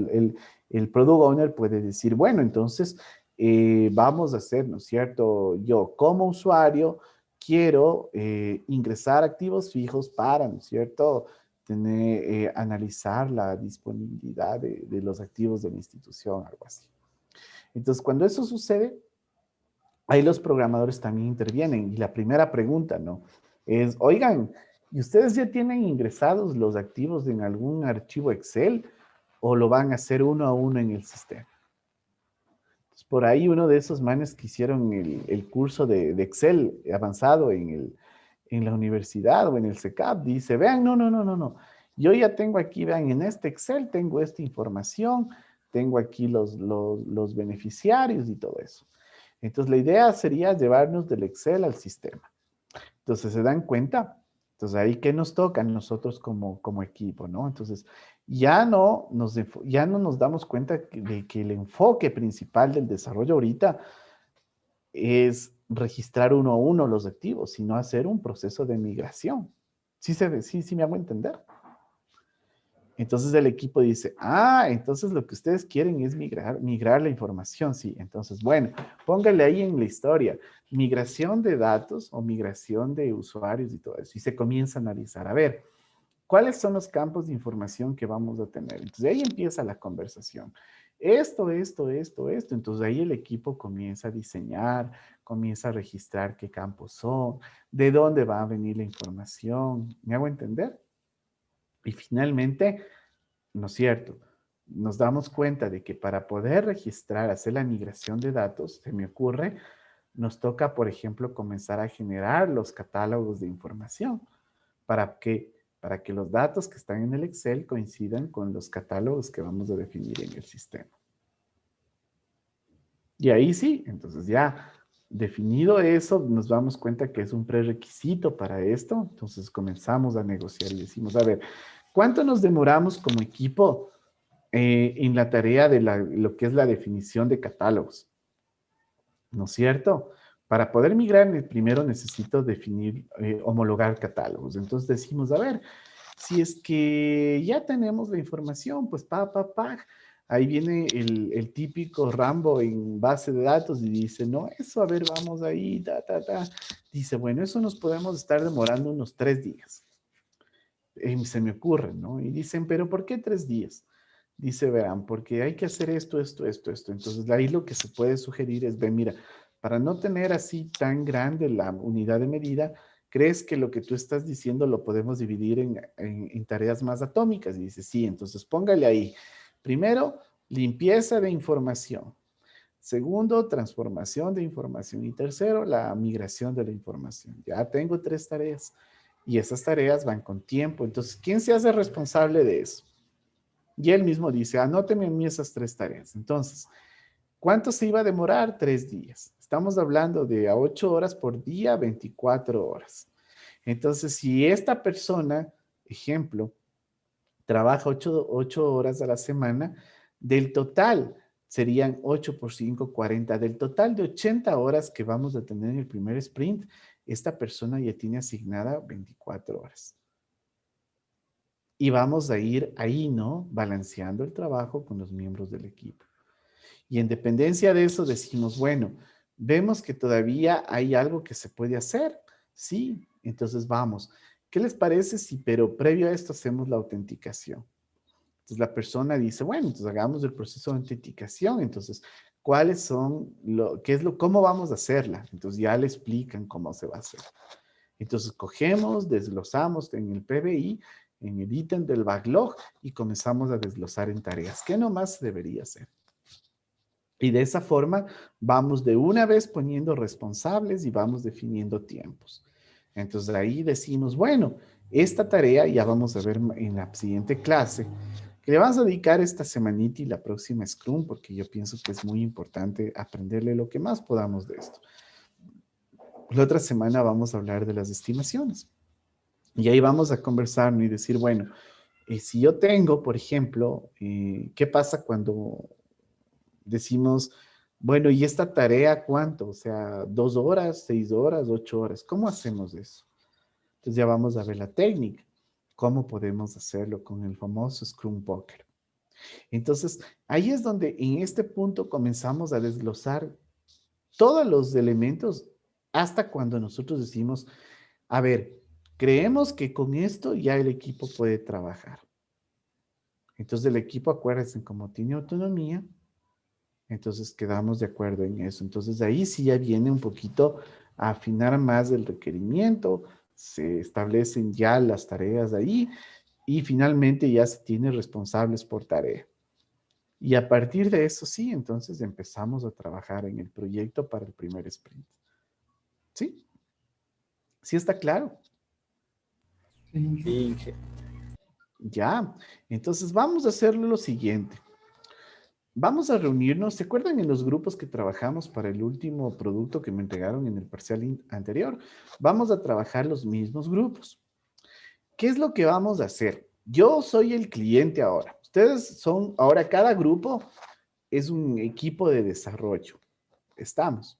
el Product Owner puede decir, bueno, entonces vamos a hacer, ¿no es cierto? Yo como usuario quiero ingresar activos fijos para, ¿no es cierto? Analizar la disponibilidad de los activos de la institución, algo así. Entonces, cuando eso sucede, ahí los programadores también intervienen. Y la primera pregunta, ¿no? Es, oigan, ¿y ustedes ya tienen ingresados los activos en algún archivo Excel o lo van a hacer uno a uno en el sistema? Entonces, por ahí uno de esos manes que hicieron el curso de Excel avanzado en la universidad o en el CECAP dice, vean, no. Yo ya tengo aquí, vean, en este Excel tengo esta información, tengo aquí los beneficiarios y todo eso. Entonces, la idea sería llevarnos del Excel al sistema. Entonces, ¿se dan cuenta? Entonces, ahí, ¿qué nos toca a nosotros como equipo, ¿no? Entonces, ya no nos damos cuenta de que el enfoque principal del desarrollo ahorita es registrar uno a uno los activos, sino hacer un proceso de migración. Sí me hago entender. Entonces el equipo dice, entonces lo que ustedes quieren es migrar la información. Sí, entonces, bueno, póngale ahí en la historia, migración de datos o migración de usuarios y todo eso. Y se comienza a analizar, a ver, ¿cuáles son los campos de información que vamos a tener? Entonces ahí empieza la conversación. Esto. Entonces ahí el equipo comienza a diseñar, comienza a registrar qué campos son, de dónde va a venir la información. ¿Me hago entender? Y finalmente, ¿no es cierto? Nos damos cuenta de que para poder registrar, hacer la migración de datos, se me ocurre, nos toca, por ejemplo, comenzar a generar los catálogos de información para que los datos que están en el Excel coincidan con los catálogos que vamos a definir en el sistema. Y ahí sí, entonces ya definido eso, nos damos cuenta que es un prerequisito para esto, entonces comenzamos a negociar y decimos, a ver, ¿cuánto nos demoramos como equipo en la tarea de lo que es la definición de catálogos? ¿No es cierto? Para poder migrar, primero necesito definir, homologar catálogos. Entonces decimos, a ver, si es que ya tenemos la información, pues ahí viene el típico Rambo en base de datos y dice, no, eso, a ver, vamos ahí, Dice, bueno, eso nos podemos estar demorando unos 3 días. Se me ocurre, ¿no? Y dicen, pero ¿por qué 3 días? Dice, verán, porque hay que hacer esto. Entonces, ahí lo que se puede sugerir es, mira, para no tener así tan grande la unidad de medida, ¿crees que lo que tú estás diciendo lo podemos dividir en tareas más atómicas? Y dice, sí, entonces póngale ahí. Primero, limpieza de información. Segundo, transformación de información. Y tercero, la migración de la información. Ya tengo 3 tareas. Y esas tareas van con tiempo. Entonces, ¿quién se hace responsable de eso? Y él mismo dice, anóteme en mí esas 3 tareas. Entonces, ¿cuánto se iba a demorar? 3 días. Estamos hablando de a 8 horas por día, 24 horas. Entonces, si esta persona, ejemplo, trabaja 8 horas a la semana, del total serían 8 por 5, 40. Del total de 80 horas que vamos a tener en el primer sprint, esta persona ya tiene asignada 24 horas. Y vamos a ir ahí, ¿no? Balanceando el trabajo con los miembros del equipo. Y en dependencia de eso decimos, bueno, vemos que todavía hay algo que se puede hacer. Sí, entonces vamos. ¿Qué les parece si, pero previo a esto, hacemos la autenticación? Entonces la persona dice, bueno, entonces hagamos el proceso de autenticación. Entonces, ¿cuáles son, cómo vamos a hacerla? Entonces ya le explican cómo se va a hacer. Entonces cogemos, desglosamos en el PBI, en el ítem del backlog y comenzamos a desglosar en tareas. ¿Qué nomás debería hacer? Y de esa forma vamos de una vez poniendo responsables y vamos definiendo tiempos. Entonces ahí decimos, bueno, esta tarea ya vamos a ver en la siguiente clase, que le vamos a dedicar esta semanita y la próxima Scrum, porque yo pienso que es muy importante aprenderle lo que más podamos de esto. La otra semana vamos a hablar de las estimaciones. Y ahí vamos a conversar, ¿no? Y decir, bueno, si yo tengo, por ejemplo, ¿qué pasa cuando decimos, bueno, ¿y esta tarea cuánto? O sea, 2 horas, 6 horas, 8 horas. ¿Cómo hacemos eso? Entonces ya vamos a ver la técnica. ¿Cómo podemos hacerlo con el famoso Scrum Poker? Entonces, ahí es donde en este punto comenzamos a desglosar todos los elementos hasta cuando nosotros decimos, a ver, creemos que con esto ya el equipo puede trabajar. Entonces el equipo, acuérdense, como tiene autonomía, entonces quedamos de acuerdo en eso. Entonces ahí sí ya viene un poquito a afinar más el requerimiento, se establecen ya las tareas ahí y finalmente ya se tiene responsables por tarea. Y a partir de eso sí, entonces empezamos a trabajar en el proyecto para el primer sprint. ¿Sí? ¿Sí está claro? Sí. Sí, Ya, entonces vamos a hacerlo lo siguiente. Vamos a reunirnos. ¿Se acuerdan en los grupos que trabajamos para el último producto que me entregaron en el parcial anterior? Vamos a trabajar los mismos grupos. ¿qué es lo que vamos a hacer? Yo soy el cliente ahora. Ustedes son, ahora cada grupo es un equipo de desarrollo. Estamos.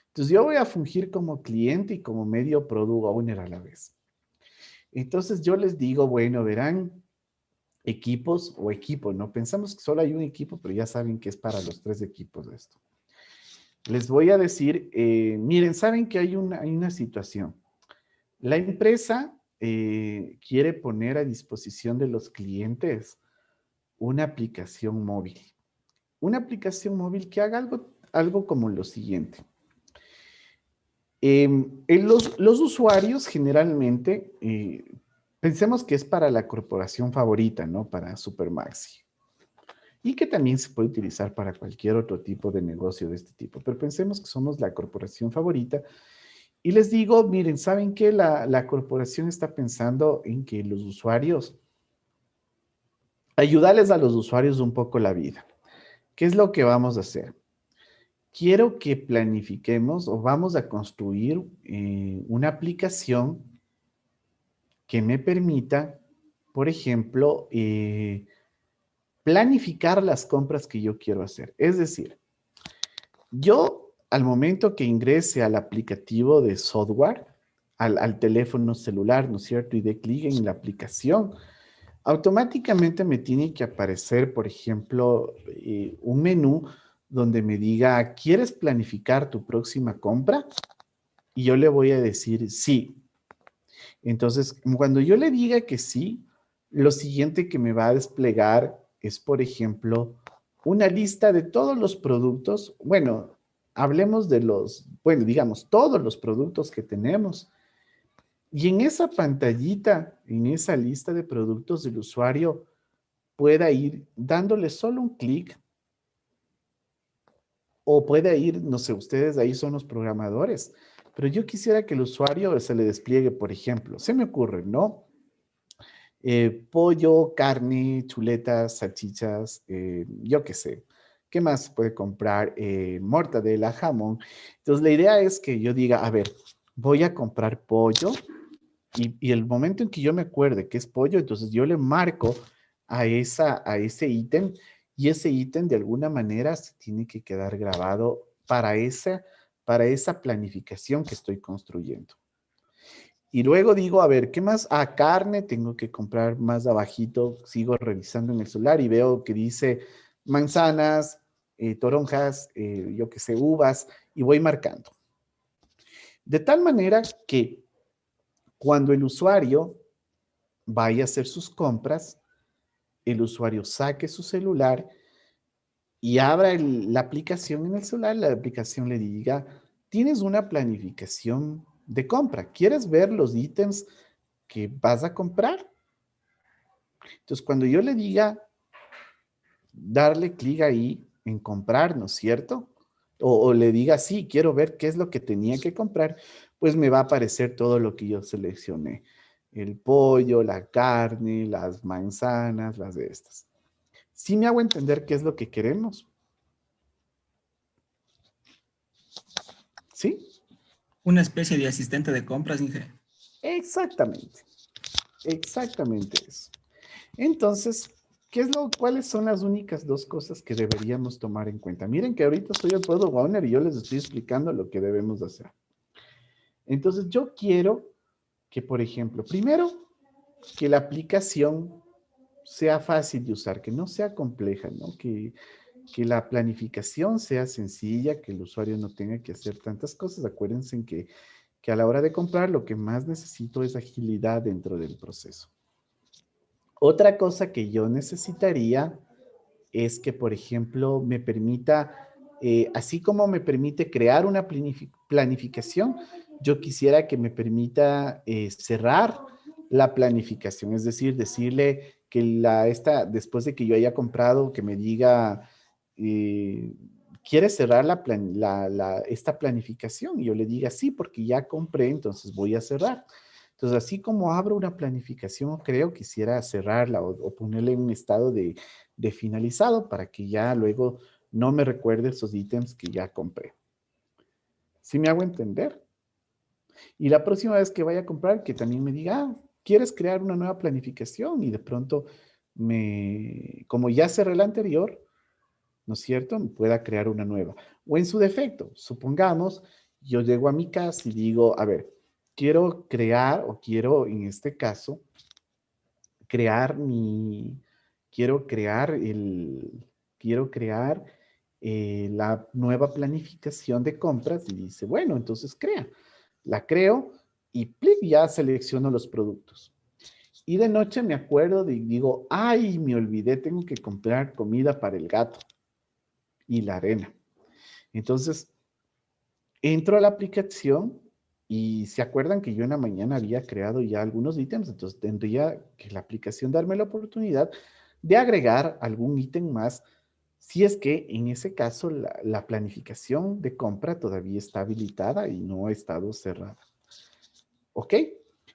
Entonces yo voy a fungir como cliente y como medio product owner a la vez. Entonces yo les digo, bueno, verán, equipos o equipo, ¿no? Pensamos que solo hay un equipo, pero ya saben que es para los 3 equipos de esto. Les voy a decir, miren, saben que hay una situación. La empresa quiere poner a disposición de los clientes una aplicación móvil. Una aplicación móvil que haga algo como lo siguiente. Los usuarios generalmente, pensemos que es para la corporación favorita, ¿no? Para Supermaxi. Y que también se puede utilizar para cualquier otro tipo de negocio de este tipo. Pero pensemos que somos la corporación favorita. Y les digo, miren, ¿saben qué? La corporación está pensando en que los usuarios, ayudarles a los usuarios un poco la vida. ¿Qué es lo que vamos a hacer? Quiero que planifiquemos o vamos a construir una aplicación que me permita, por ejemplo, planificar las compras que yo quiero hacer. Es decir, yo al momento que ingrese al aplicativo de software, al teléfono celular, ¿no es cierto? Y dé clic en la aplicación, automáticamente me tiene que aparecer, por ejemplo, un menú donde me diga, ¿quieres planificar tu próxima compra? Y yo le voy a decir sí. Entonces, cuando yo le diga que sí, lo siguiente que me va a desplegar es, por ejemplo, una lista de todos los productos. Bueno, hablemos de bueno, digamos, todos los productos que tenemos. Y en esa pantallita, en esa lista de productos, el usuario pueda ir dándole solo un clic o puede ir, no sé, ustedes ahí son los programadores, pero yo quisiera que el usuario se le despliegue, por ejemplo, se me ocurre, ¿no? Pollo, carne, chuletas, salchichas, yo qué sé. ¿Qué más puede comprar? Mortadela, jamón. Entonces, la idea es que yo diga, a ver, voy a comprar pollo y el momento en que yo me acuerde que es pollo, entonces yo le marco a ese ítem y ese ítem de alguna manera se tiene que quedar grabado para esa planificación que estoy construyendo. Y luego digo, a ver, ¿qué más? Ah, carne, tengo que comprar más abajito, sigo revisando en el celular y veo que dice manzanas, toronjas, yo qué sé, uvas, y voy marcando. De tal manera que cuando el usuario vaya a hacer sus compras, el usuario saque su celular y abra la aplicación en el celular, la aplicación le diga, tienes una planificación de compra, ¿quieres ver los ítems que vas a comprar? Entonces, cuando yo le diga, darle clic ahí en comprar, ¿no es cierto? O le diga, sí, quiero ver qué es lo que tenía que comprar, pues me va a aparecer todo lo que yo seleccioné. El pollo, la carne, las manzanas, las de estas. ¿Sí me hago entender qué es lo que queremos? ¿Sí? Una especie de asistente de compras, Inge. Exactamente. Exactamente eso. Entonces, ¿cuáles son las únicas 2 cosas que deberíamos tomar en cuenta? Miren que ahorita soy el product owner y yo les estoy explicando lo que debemos hacer. Entonces, yo quiero que, por ejemplo, primero, que la aplicación sea fácil de usar, que no sea compleja, ¿no? Que la planificación sea sencilla, que el usuario no tenga que hacer tantas cosas. Acuérdense que a la hora de comprar lo que más necesito es agilidad dentro del proceso. Otra cosa que yo necesitaría es que, por ejemplo, me permita, así como me permite crear una planificación, yo quisiera que me permita cerrar la planificación, es decir, decirle que después de que yo haya comprado, que me diga, ¿quieres cerrar esta planificación? Y yo le diga, sí, porque ya compré, entonces voy a cerrar. Entonces, así como abro una planificación, creo quisiera cerrarla o ponerle un estado de finalizado para que ya luego no me recuerde esos ítems que ya compré. ¿Sí me hago entender? Y la próxima vez que vaya a comprar, que también me diga, quieres crear una nueva planificación y de pronto como ya cerré la anterior, ¿no es cierto? Pueda crear una nueva. O en su defecto, supongamos, yo llego a mi casa y digo, a ver, quiero crear o quiero, en este caso, crear mi, quiero crear quiero crear la nueva planificación de compras y dice, bueno, entonces crea. La creo y plic, ya selecciono los productos. Y de noche me acuerdo y digo, ay, me olvidé, tengo que comprar comida para el gato y la arena. Entonces, entro a la aplicación y se acuerdan que yo en la mañana había creado ya algunos ítems, entonces tendría que la aplicación darme la oportunidad de agregar algún ítem más, si es que en ese caso la planificación de compra todavía está habilitada y no ha estado cerrada. ¿Ok?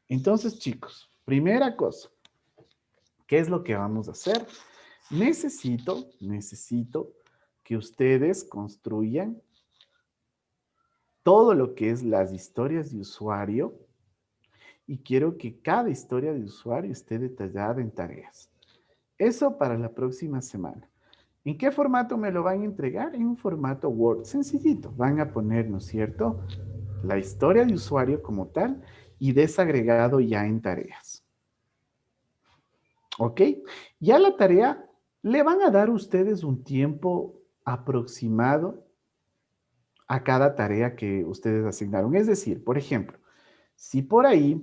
Entonces, chicos, primera cosa, ¿qué es lo que vamos a hacer? Necesito que ustedes construyan todo lo que es las historias de usuario y quiero que cada historia de usuario esté detallada en tareas. Eso para la próxima semana. ¿En qué formato me lo van a entregar? En un formato Word, sencillito. Van a poner, ¿no es cierto?, la historia de usuario como tal y desagregado ya en tareas. ¿Ok? Ya la tarea le van a dar ustedes un tiempo aproximado a cada tarea que ustedes asignaron. Es decir, por ejemplo, si por ahí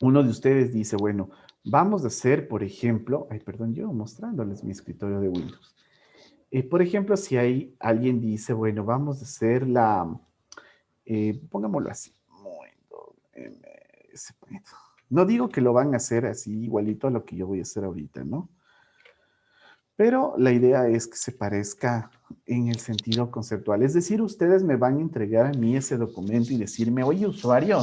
uno de ustedes dice, bueno, vamos a hacer, por ejemplo, ay, perdón, yo mostrándoles mi escritorio de Windows. Por ejemplo, si hay alguien dice, bueno, vamos a hacer pongámoslo así, Windows, MS. No digo que lo van a hacer así igualito a lo que yo voy a hacer ahorita, ¿no? Pero la idea es que se parezca en el sentido conceptual. Es decir, ustedes me van a entregar a mí ese documento y decirme, oye, usuario,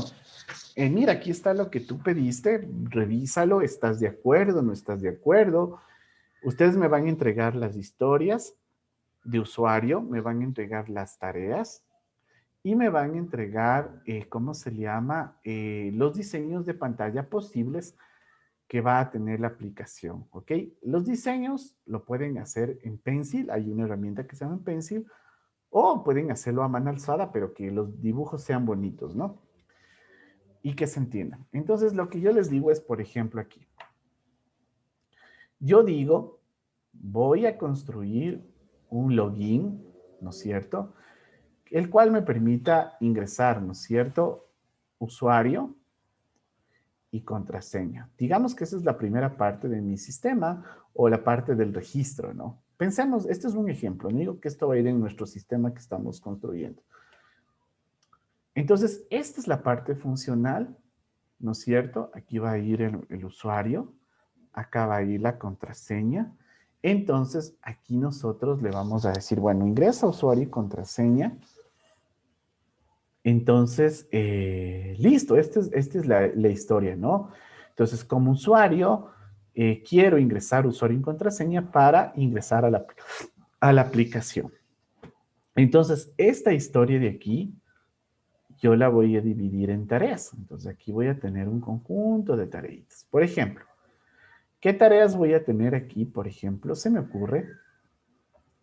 mira, aquí está lo que tú pediste, revísalo, ¿estás de acuerdo? ¿No estás de acuerdo? Ustedes me van a entregar las historias de usuario, me van a entregar las tareas y me van a entregar, ¿cómo se llama? Los diseños de pantalla posibles que va a tener la aplicación, ¿ok? Los diseños lo pueden hacer en Pencil, hay una herramienta que se llama Pencil, o pueden hacerlo a mano alzada, pero que los dibujos sean bonitos, ¿no? Y que se entiendan. Entonces, lo que yo les digo es, por ejemplo, aquí. Yo digo, voy a construir un login, ¿no es cierto?, el cual me permita ingresar, ¿no es cierto?, usuario y contraseña. Digamos que esa es la primera parte de mi sistema o la parte del registro, ¿no? Pensemos, este es un ejemplo, no digo que esto va a ir en nuestro sistema que estamos construyendo. Entonces, esta es la parte funcional, ¿no es cierto? Aquí va a ir el usuario, acá va a ir la contraseña. Entonces, aquí nosotros le vamos a decir, bueno, ingresa usuario y contraseña. Entonces, listo, esta es la historia, ¿no? Entonces, como usuario, quiero ingresar usuario y contraseña para ingresar a la aplicación. Entonces, esta historia de aquí, yo la voy a dividir en tareas. Entonces, aquí voy a tener un conjunto de tareitas. Por ejemplo, ¿qué tareas voy a tener aquí? Por ejemplo, se me ocurre,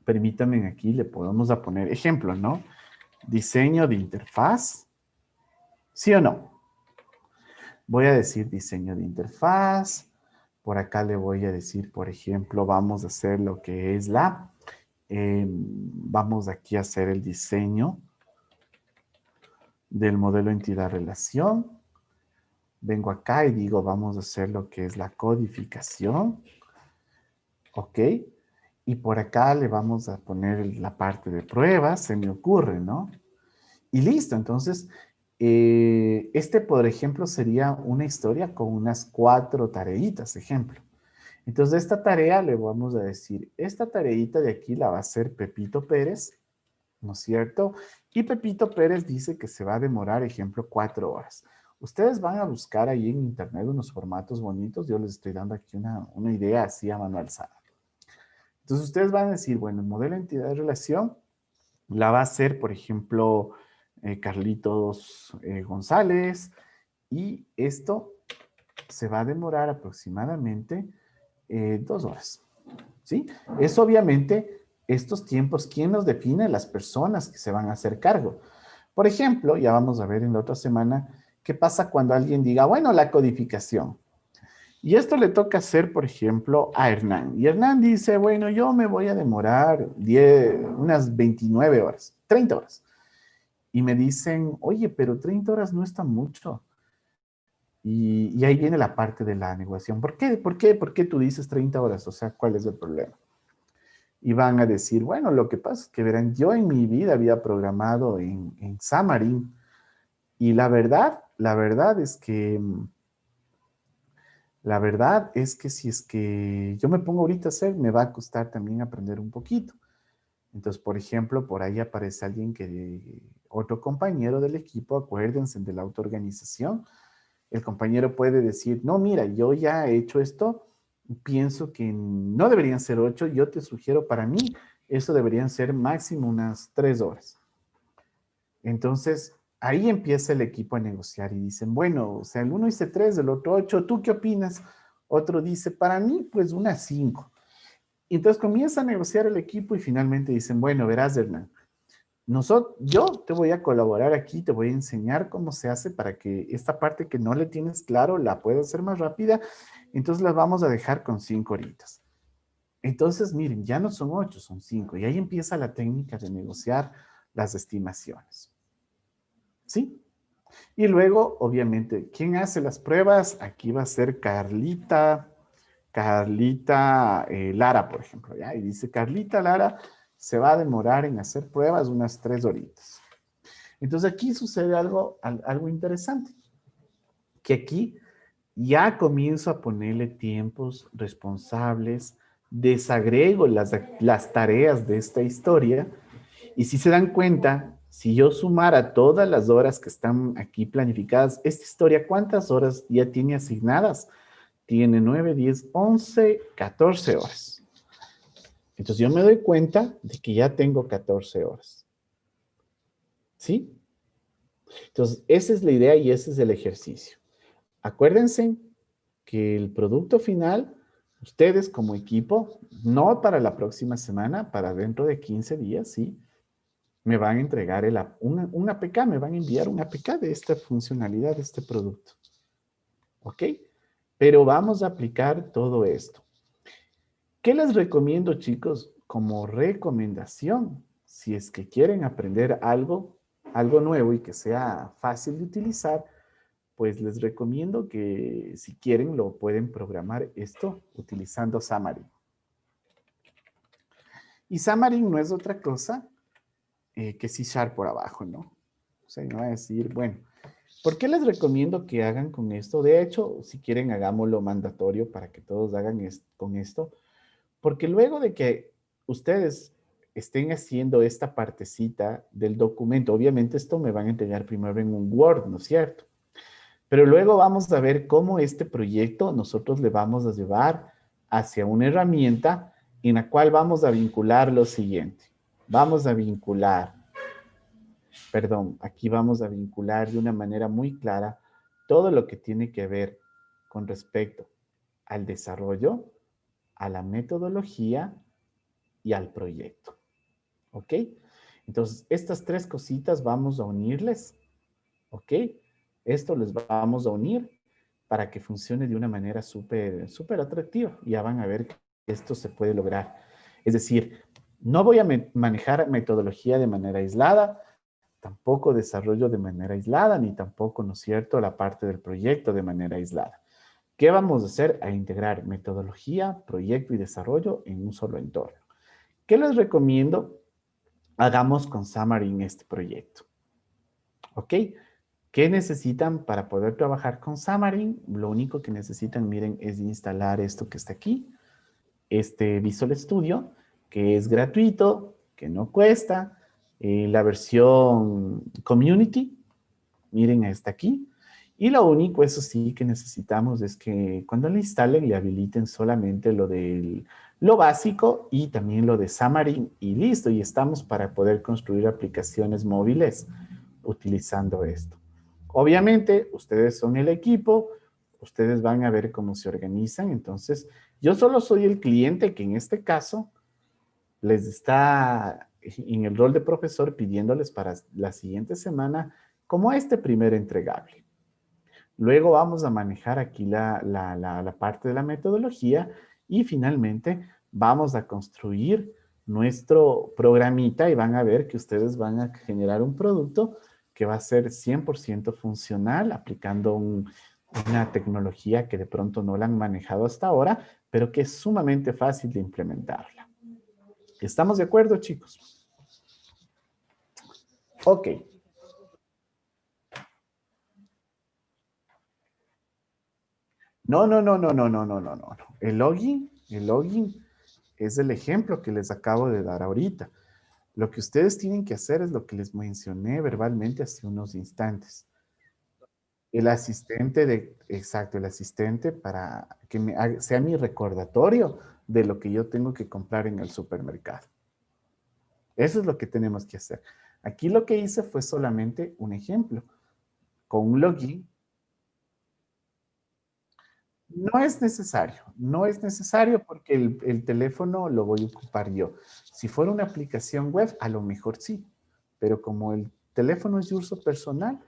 permítanme aquí, le podemos a poner ejemplo, ¿no? Diseño de interfaz, ¿sí o no? Voy a decir diseño de interfaz. Por acá le voy a decir, por ejemplo, vamos a hacer lo que es vamos aquí a hacer el diseño del modelo entidad-relación. Vengo acá y digo, vamos a hacer lo que es la codificación. ¿Ok? Y por acá le vamos a poner la parte de pruebas, se me ocurre, ¿no? Y listo, entonces, por ejemplo, sería una historia con unas 4 tareitas, ejemplo. Entonces, esta tarea le vamos a decir, esta tareita de aquí la va a hacer Pepito Pérez, ¿no es cierto? Y Pepito Pérez dice que se va a demorar, ejemplo, 4 horas. Ustedes van a buscar ahí en internet unos formatos bonitos. Yo les estoy dando aquí una idea así a mano alzada. Entonces, ustedes van a decir, bueno, el modelo de entidad de relación la va a hacer, por ejemplo, Carlitos González. Y esto se va a demorar aproximadamente 2 horas. ¿Sí? Es obviamente estos tiempos, ¿quién los define? Las personas que se van a hacer cargo. Por ejemplo, ya vamos a ver en la otra semana, ¿qué pasa cuando alguien diga, bueno, la codificación? Y esto le toca hacer, por ejemplo, a Hernán. Y Hernán dice, bueno, yo me voy a demorar unas 29 horas, 30 horas. Y me dicen, oye, pero 30 horas no está mucho. Y ahí viene la parte de la negociación. ¿Por qué? ¿Por qué tú dices 30 horas? O sea, ¿cuál es el problema? Y van a decir, bueno, lo que pasa es que verán, yo en mi vida había programado en Xamarin y la verdad es que si es que yo me pongo ahorita a hacer, me va a costar también aprender un poquito. Entonces, por ejemplo, por ahí aparece alguien otro compañero del equipo, acuérdense de la autoorganización. El compañero puede decir, no, mira, yo ya he hecho esto, pienso que no deberían ser 8, yo te sugiero para mí, eso deberían ser máximo unas 3 horas. Entonces, ahí empieza el equipo a negociar y dicen, bueno, o sea, el uno dice 3, el otro 8, ¿tú qué opinas? Otro dice, para mí, pues unas 5. Y entonces comienza a negociar el equipo y finalmente dicen, bueno, verás, Hernán, yo te voy a colaborar aquí, te voy a enseñar cómo se hace para que esta parte que no le tienes claro la puedas hacer más rápida. Entonces la vamos a dejar con 5 horitas. Entonces, miren, ya no son 8, son 5. Y ahí empieza la técnica de negociar las estimaciones. ¿Sí? Y luego, obviamente, ¿quién hace las pruebas? Aquí va a ser Carlita Lara, por ejemplo, ¿ya? Y dice, Carlita Lara se va a demorar en hacer pruebas unas 3 horitas. Entonces aquí sucede algo interesante, que aquí ya comienzo a ponerle tiempos responsables, desagrego las tareas de esta historia, y si se dan cuenta, si yo sumara todas las horas que están aquí planificadas, esta historia, ¿cuántas horas ya tiene asignadas? Tiene 9, 10, 11, 14 horas. Entonces yo me doy cuenta de que ya tengo 14 horas. ¿Sí? Entonces esa es la idea y ese es el ejercicio. Acuérdense que el producto final, ustedes como equipo, no para la próxima semana, para dentro de 15 días, ¿sí? Me van a entregar un APK, me van a enviar un APK de esta funcionalidad, de este producto. ¿Ok? Pero vamos a aplicar todo esto. ¿Qué les recomiendo, chicos? Como recomendación, si es que quieren aprender algo nuevo y que sea fácil de utilizar, pues les recomiendo que si quieren lo pueden programar esto utilizando Xamarin. Y Xamarin no es otra cosa que C# por abajo, ¿no? O sea, me va a decir, bueno, ¿por qué les recomiendo que hagan con esto? De hecho, si quieren, hagámoslo mandatorio para que todos hagan con esto. Porque luego de que ustedes estén haciendo esta partecita del documento, obviamente esto me van a entregar primero en un Word, ¿no es cierto? Pero luego vamos a ver cómo este proyecto nosotros le vamos a llevar hacia una herramienta en la cual vamos a vincular lo siguiente. Vamos a vincular, aquí vamos a vincular de una manera muy clara todo lo que tiene que ver con respecto al desarrollo, a la metodología y al proyecto. ¿Ok? Entonces, estas 3 cositas vamos a unirles. ¿Ok? Esto les vamos a unir para que funcione de una manera súper atractiva. Ya van a ver que esto se puede lograr. Es decir, no voy a manejar metodología de manera aislada, tampoco desarrollo de manera aislada, ni tampoco, ¿no es cierto?, la parte del proyecto de manera aislada. ¿Qué vamos a hacer? A integrar metodología, proyecto y desarrollo en un solo entorno. ¿Qué les recomiendo? Hagamos con Xamarin este proyecto. ¿Ok? ¿Qué necesitan para poder trabajar con Xamarin? Lo único que necesitan, miren, es instalar esto que está aquí, este Visual Studio, que es gratuito, que no cuesta, la versión Community, miren, está aquí. Y lo único, eso sí, que necesitamos es que cuando le instalen le habiliten solamente lo básico y también lo de Xamarin y listo, y estamos para poder construir aplicaciones móviles utilizando esto. Obviamente, ustedes son el equipo, ustedes van a ver cómo se organizan. Entonces, yo solo soy el cliente que en este caso les está en el rol de profesor pidiéndoles para la siguiente semana como este primer entregable. Luego vamos a manejar aquí la parte de la metodología y finalmente vamos a construir nuestro programita y van a ver que ustedes van a generar un producto que va a ser 100% funcional aplicando una tecnología que de pronto no la han manejado hasta ahora, pero que es sumamente fácil de implementarla. ¿Estamos de acuerdo, chicos? Ok. No, no, no, no, no, no, no, no, no. El login es el ejemplo que les acabo de dar ahorita. Lo que ustedes tienen que hacer es lo que les mencioné verbalmente hace unos instantes. El asistente exacto, el asistente para que sea mi recordatorio de lo que yo tengo que comprar en el supermercado. Eso es lo que tenemos que hacer. Aquí lo que hice fue solamente un ejemplo. Con un login. No es necesario porque el teléfono lo voy a ocupar yo. Si fuera una aplicación web, a lo mejor sí, pero como el teléfono es de uso personal,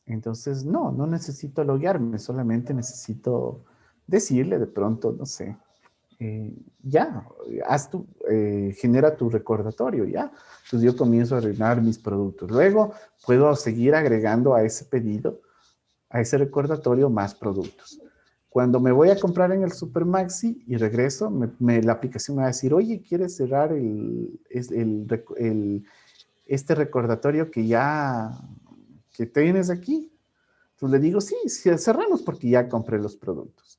entonces no necesito loguearme, solamente necesito decirle de pronto, no sé, ya, genera tu recordatorio, ya. Entonces yo comienzo a ordenar mis productos. Luego puedo seguir agregando a ese pedido, a ese recordatorio, más productos. Cuando me voy a comprar en el Supermaxi y regreso, la aplicación me va a decir, oye, ¿quieres cerrar este recordatorio que tienes aquí? Entonces le digo, sí, cerramos porque ya compré los productos.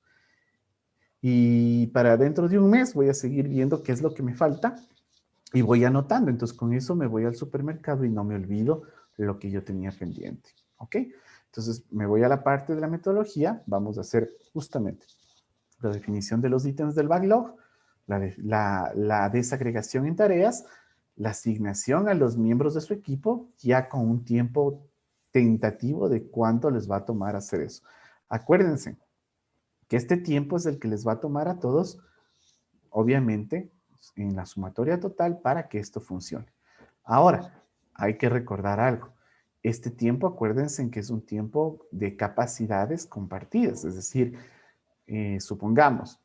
Y para dentro de un mes voy a seguir viendo qué es lo que me falta y voy anotando. Entonces con eso me voy al supermercado y no me olvido lo que yo tenía pendiente. ¿Ok? Entonces me voy a la parte de la metodología. Vamos a hacer justamente la definición de los ítems del backlog, la desagregación en tareas, la asignación a los miembros de su equipo, ya con un tiempo tentativo de cuánto les va a tomar hacer eso. Acuérdense que este tiempo es el que les va a tomar a todos, obviamente, en la sumatoria total para que esto funcione. Ahora, hay que recordar algo. Este tiempo, acuérdense que es un tiempo de capacidades compartidas, es decir, supongamos,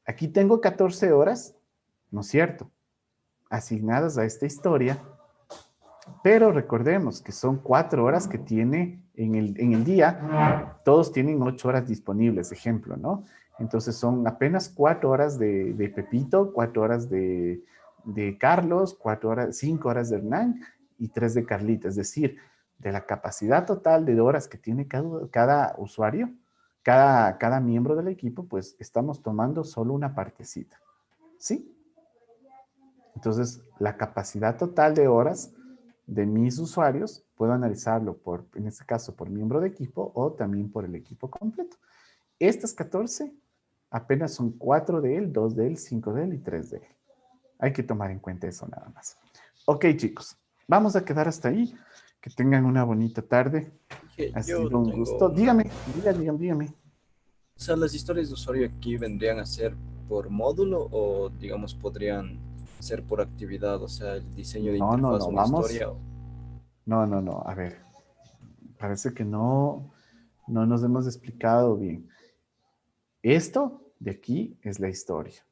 aquí tengo 14 horas, ¿no es cierto?, asignadas a esta historia, pero recordemos que son 4 horas que tiene en el día, todos tienen 8 horas disponibles, ejemplo, ¿no? Entonces son apenas 4 horas de Pepito, 4 horas de Carlos, 5 horas de Hernán y 3 de Carlita. Es decir, de la capacidad total de horas que tiene cada usuario, cada miembro del equipo, pues estamos tomando solo una partecita, ¿sí? Entonces, la capacidad total de horas de mis usuarios, puedo analizarlo en este caso, por miembro de equipo o también por el equipo completo. Estas 14 apenas son 4 de él, 2 de él, 5 de él y 3 de él. Hay que tomar en cuenta eso nada más. Ok, chicos, vamos a quedar hasta ahí. Que tengan una bonita tarde. Ha Yo sido un tengo gusto. Dígame. O sea, las historias de usuario aquí vendrían a ser por módulo o, digamos, podrían ser por actividad, o sea, el diseño de interfaz de una vamos. historia. No. A ver, parece que no nos hemos explicado bien. Esto de aquí es la historia.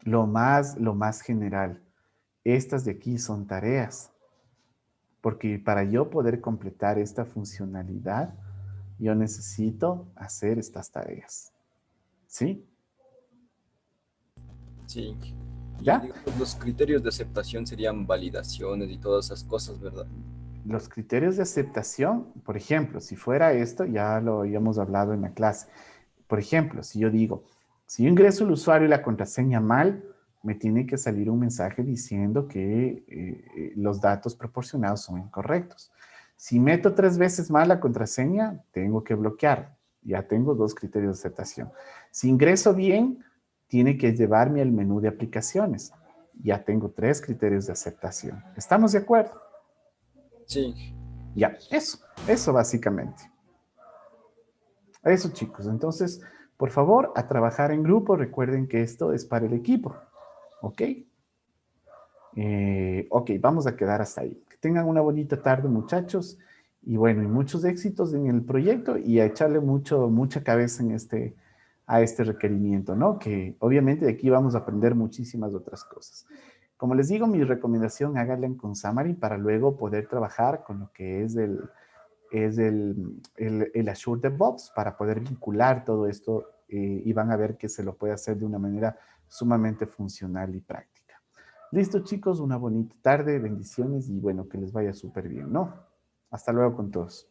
Lo más general. Estas de aquí son tareas. Porque para yo poder completar esta funcionalidad, yo necesito hacer estas tareas. ¿Sí? Sí. Y ¿Ya? digamos, los criterios de aceptación serían validaciones y todas esas cosas, ¿verdad? Los criterios de aceptación, por ejemplo, si fuera esto, ya lo habíamos hablado en la clase. Por ejemplo, si yo digo, si yo ingreso el usuario y la contraseña mal, me tiene que salir un mensaje diciendo que los datos proporcionados son incorrectos. Si meto 3 veces mal la contraseña, tengo que bloquear. Ya tengo 2 criterios de aceptación. Si ingreso bien, tiene que llevarme al menú de aplicaciones. Ya tengo 3 criterios de aceptación. ¿Estamos de acuerdo? Sí. Ya, eso básicamente. Eso, chicos. Entonces, por favor, a trabajar en grupo. Recuerden que esto es para el equipo. ¿Ok? Ok, vamos a quedar hasta ahí. Que tengan una bonita tarde, muchachos. Y bueno, y muchos éxitos en el proyecto y a echarle mucha cabeza a este requerimiento, ¿no? Que obviamente de aquí vamos a aprender muchísimas otras cosas. Como les digo, mi recomendación, háganla con Xamarin para luego poder trabajar con lo que es el Azure DevOps para poder vincular todo esto y van a ver que se lo puede hacer de una manera sumamente funcional y práctica. Listo, chicos, una bonita tarde, bendiciones y bueno, que les vaya súper bien, ¿no? Hasta luego con todos.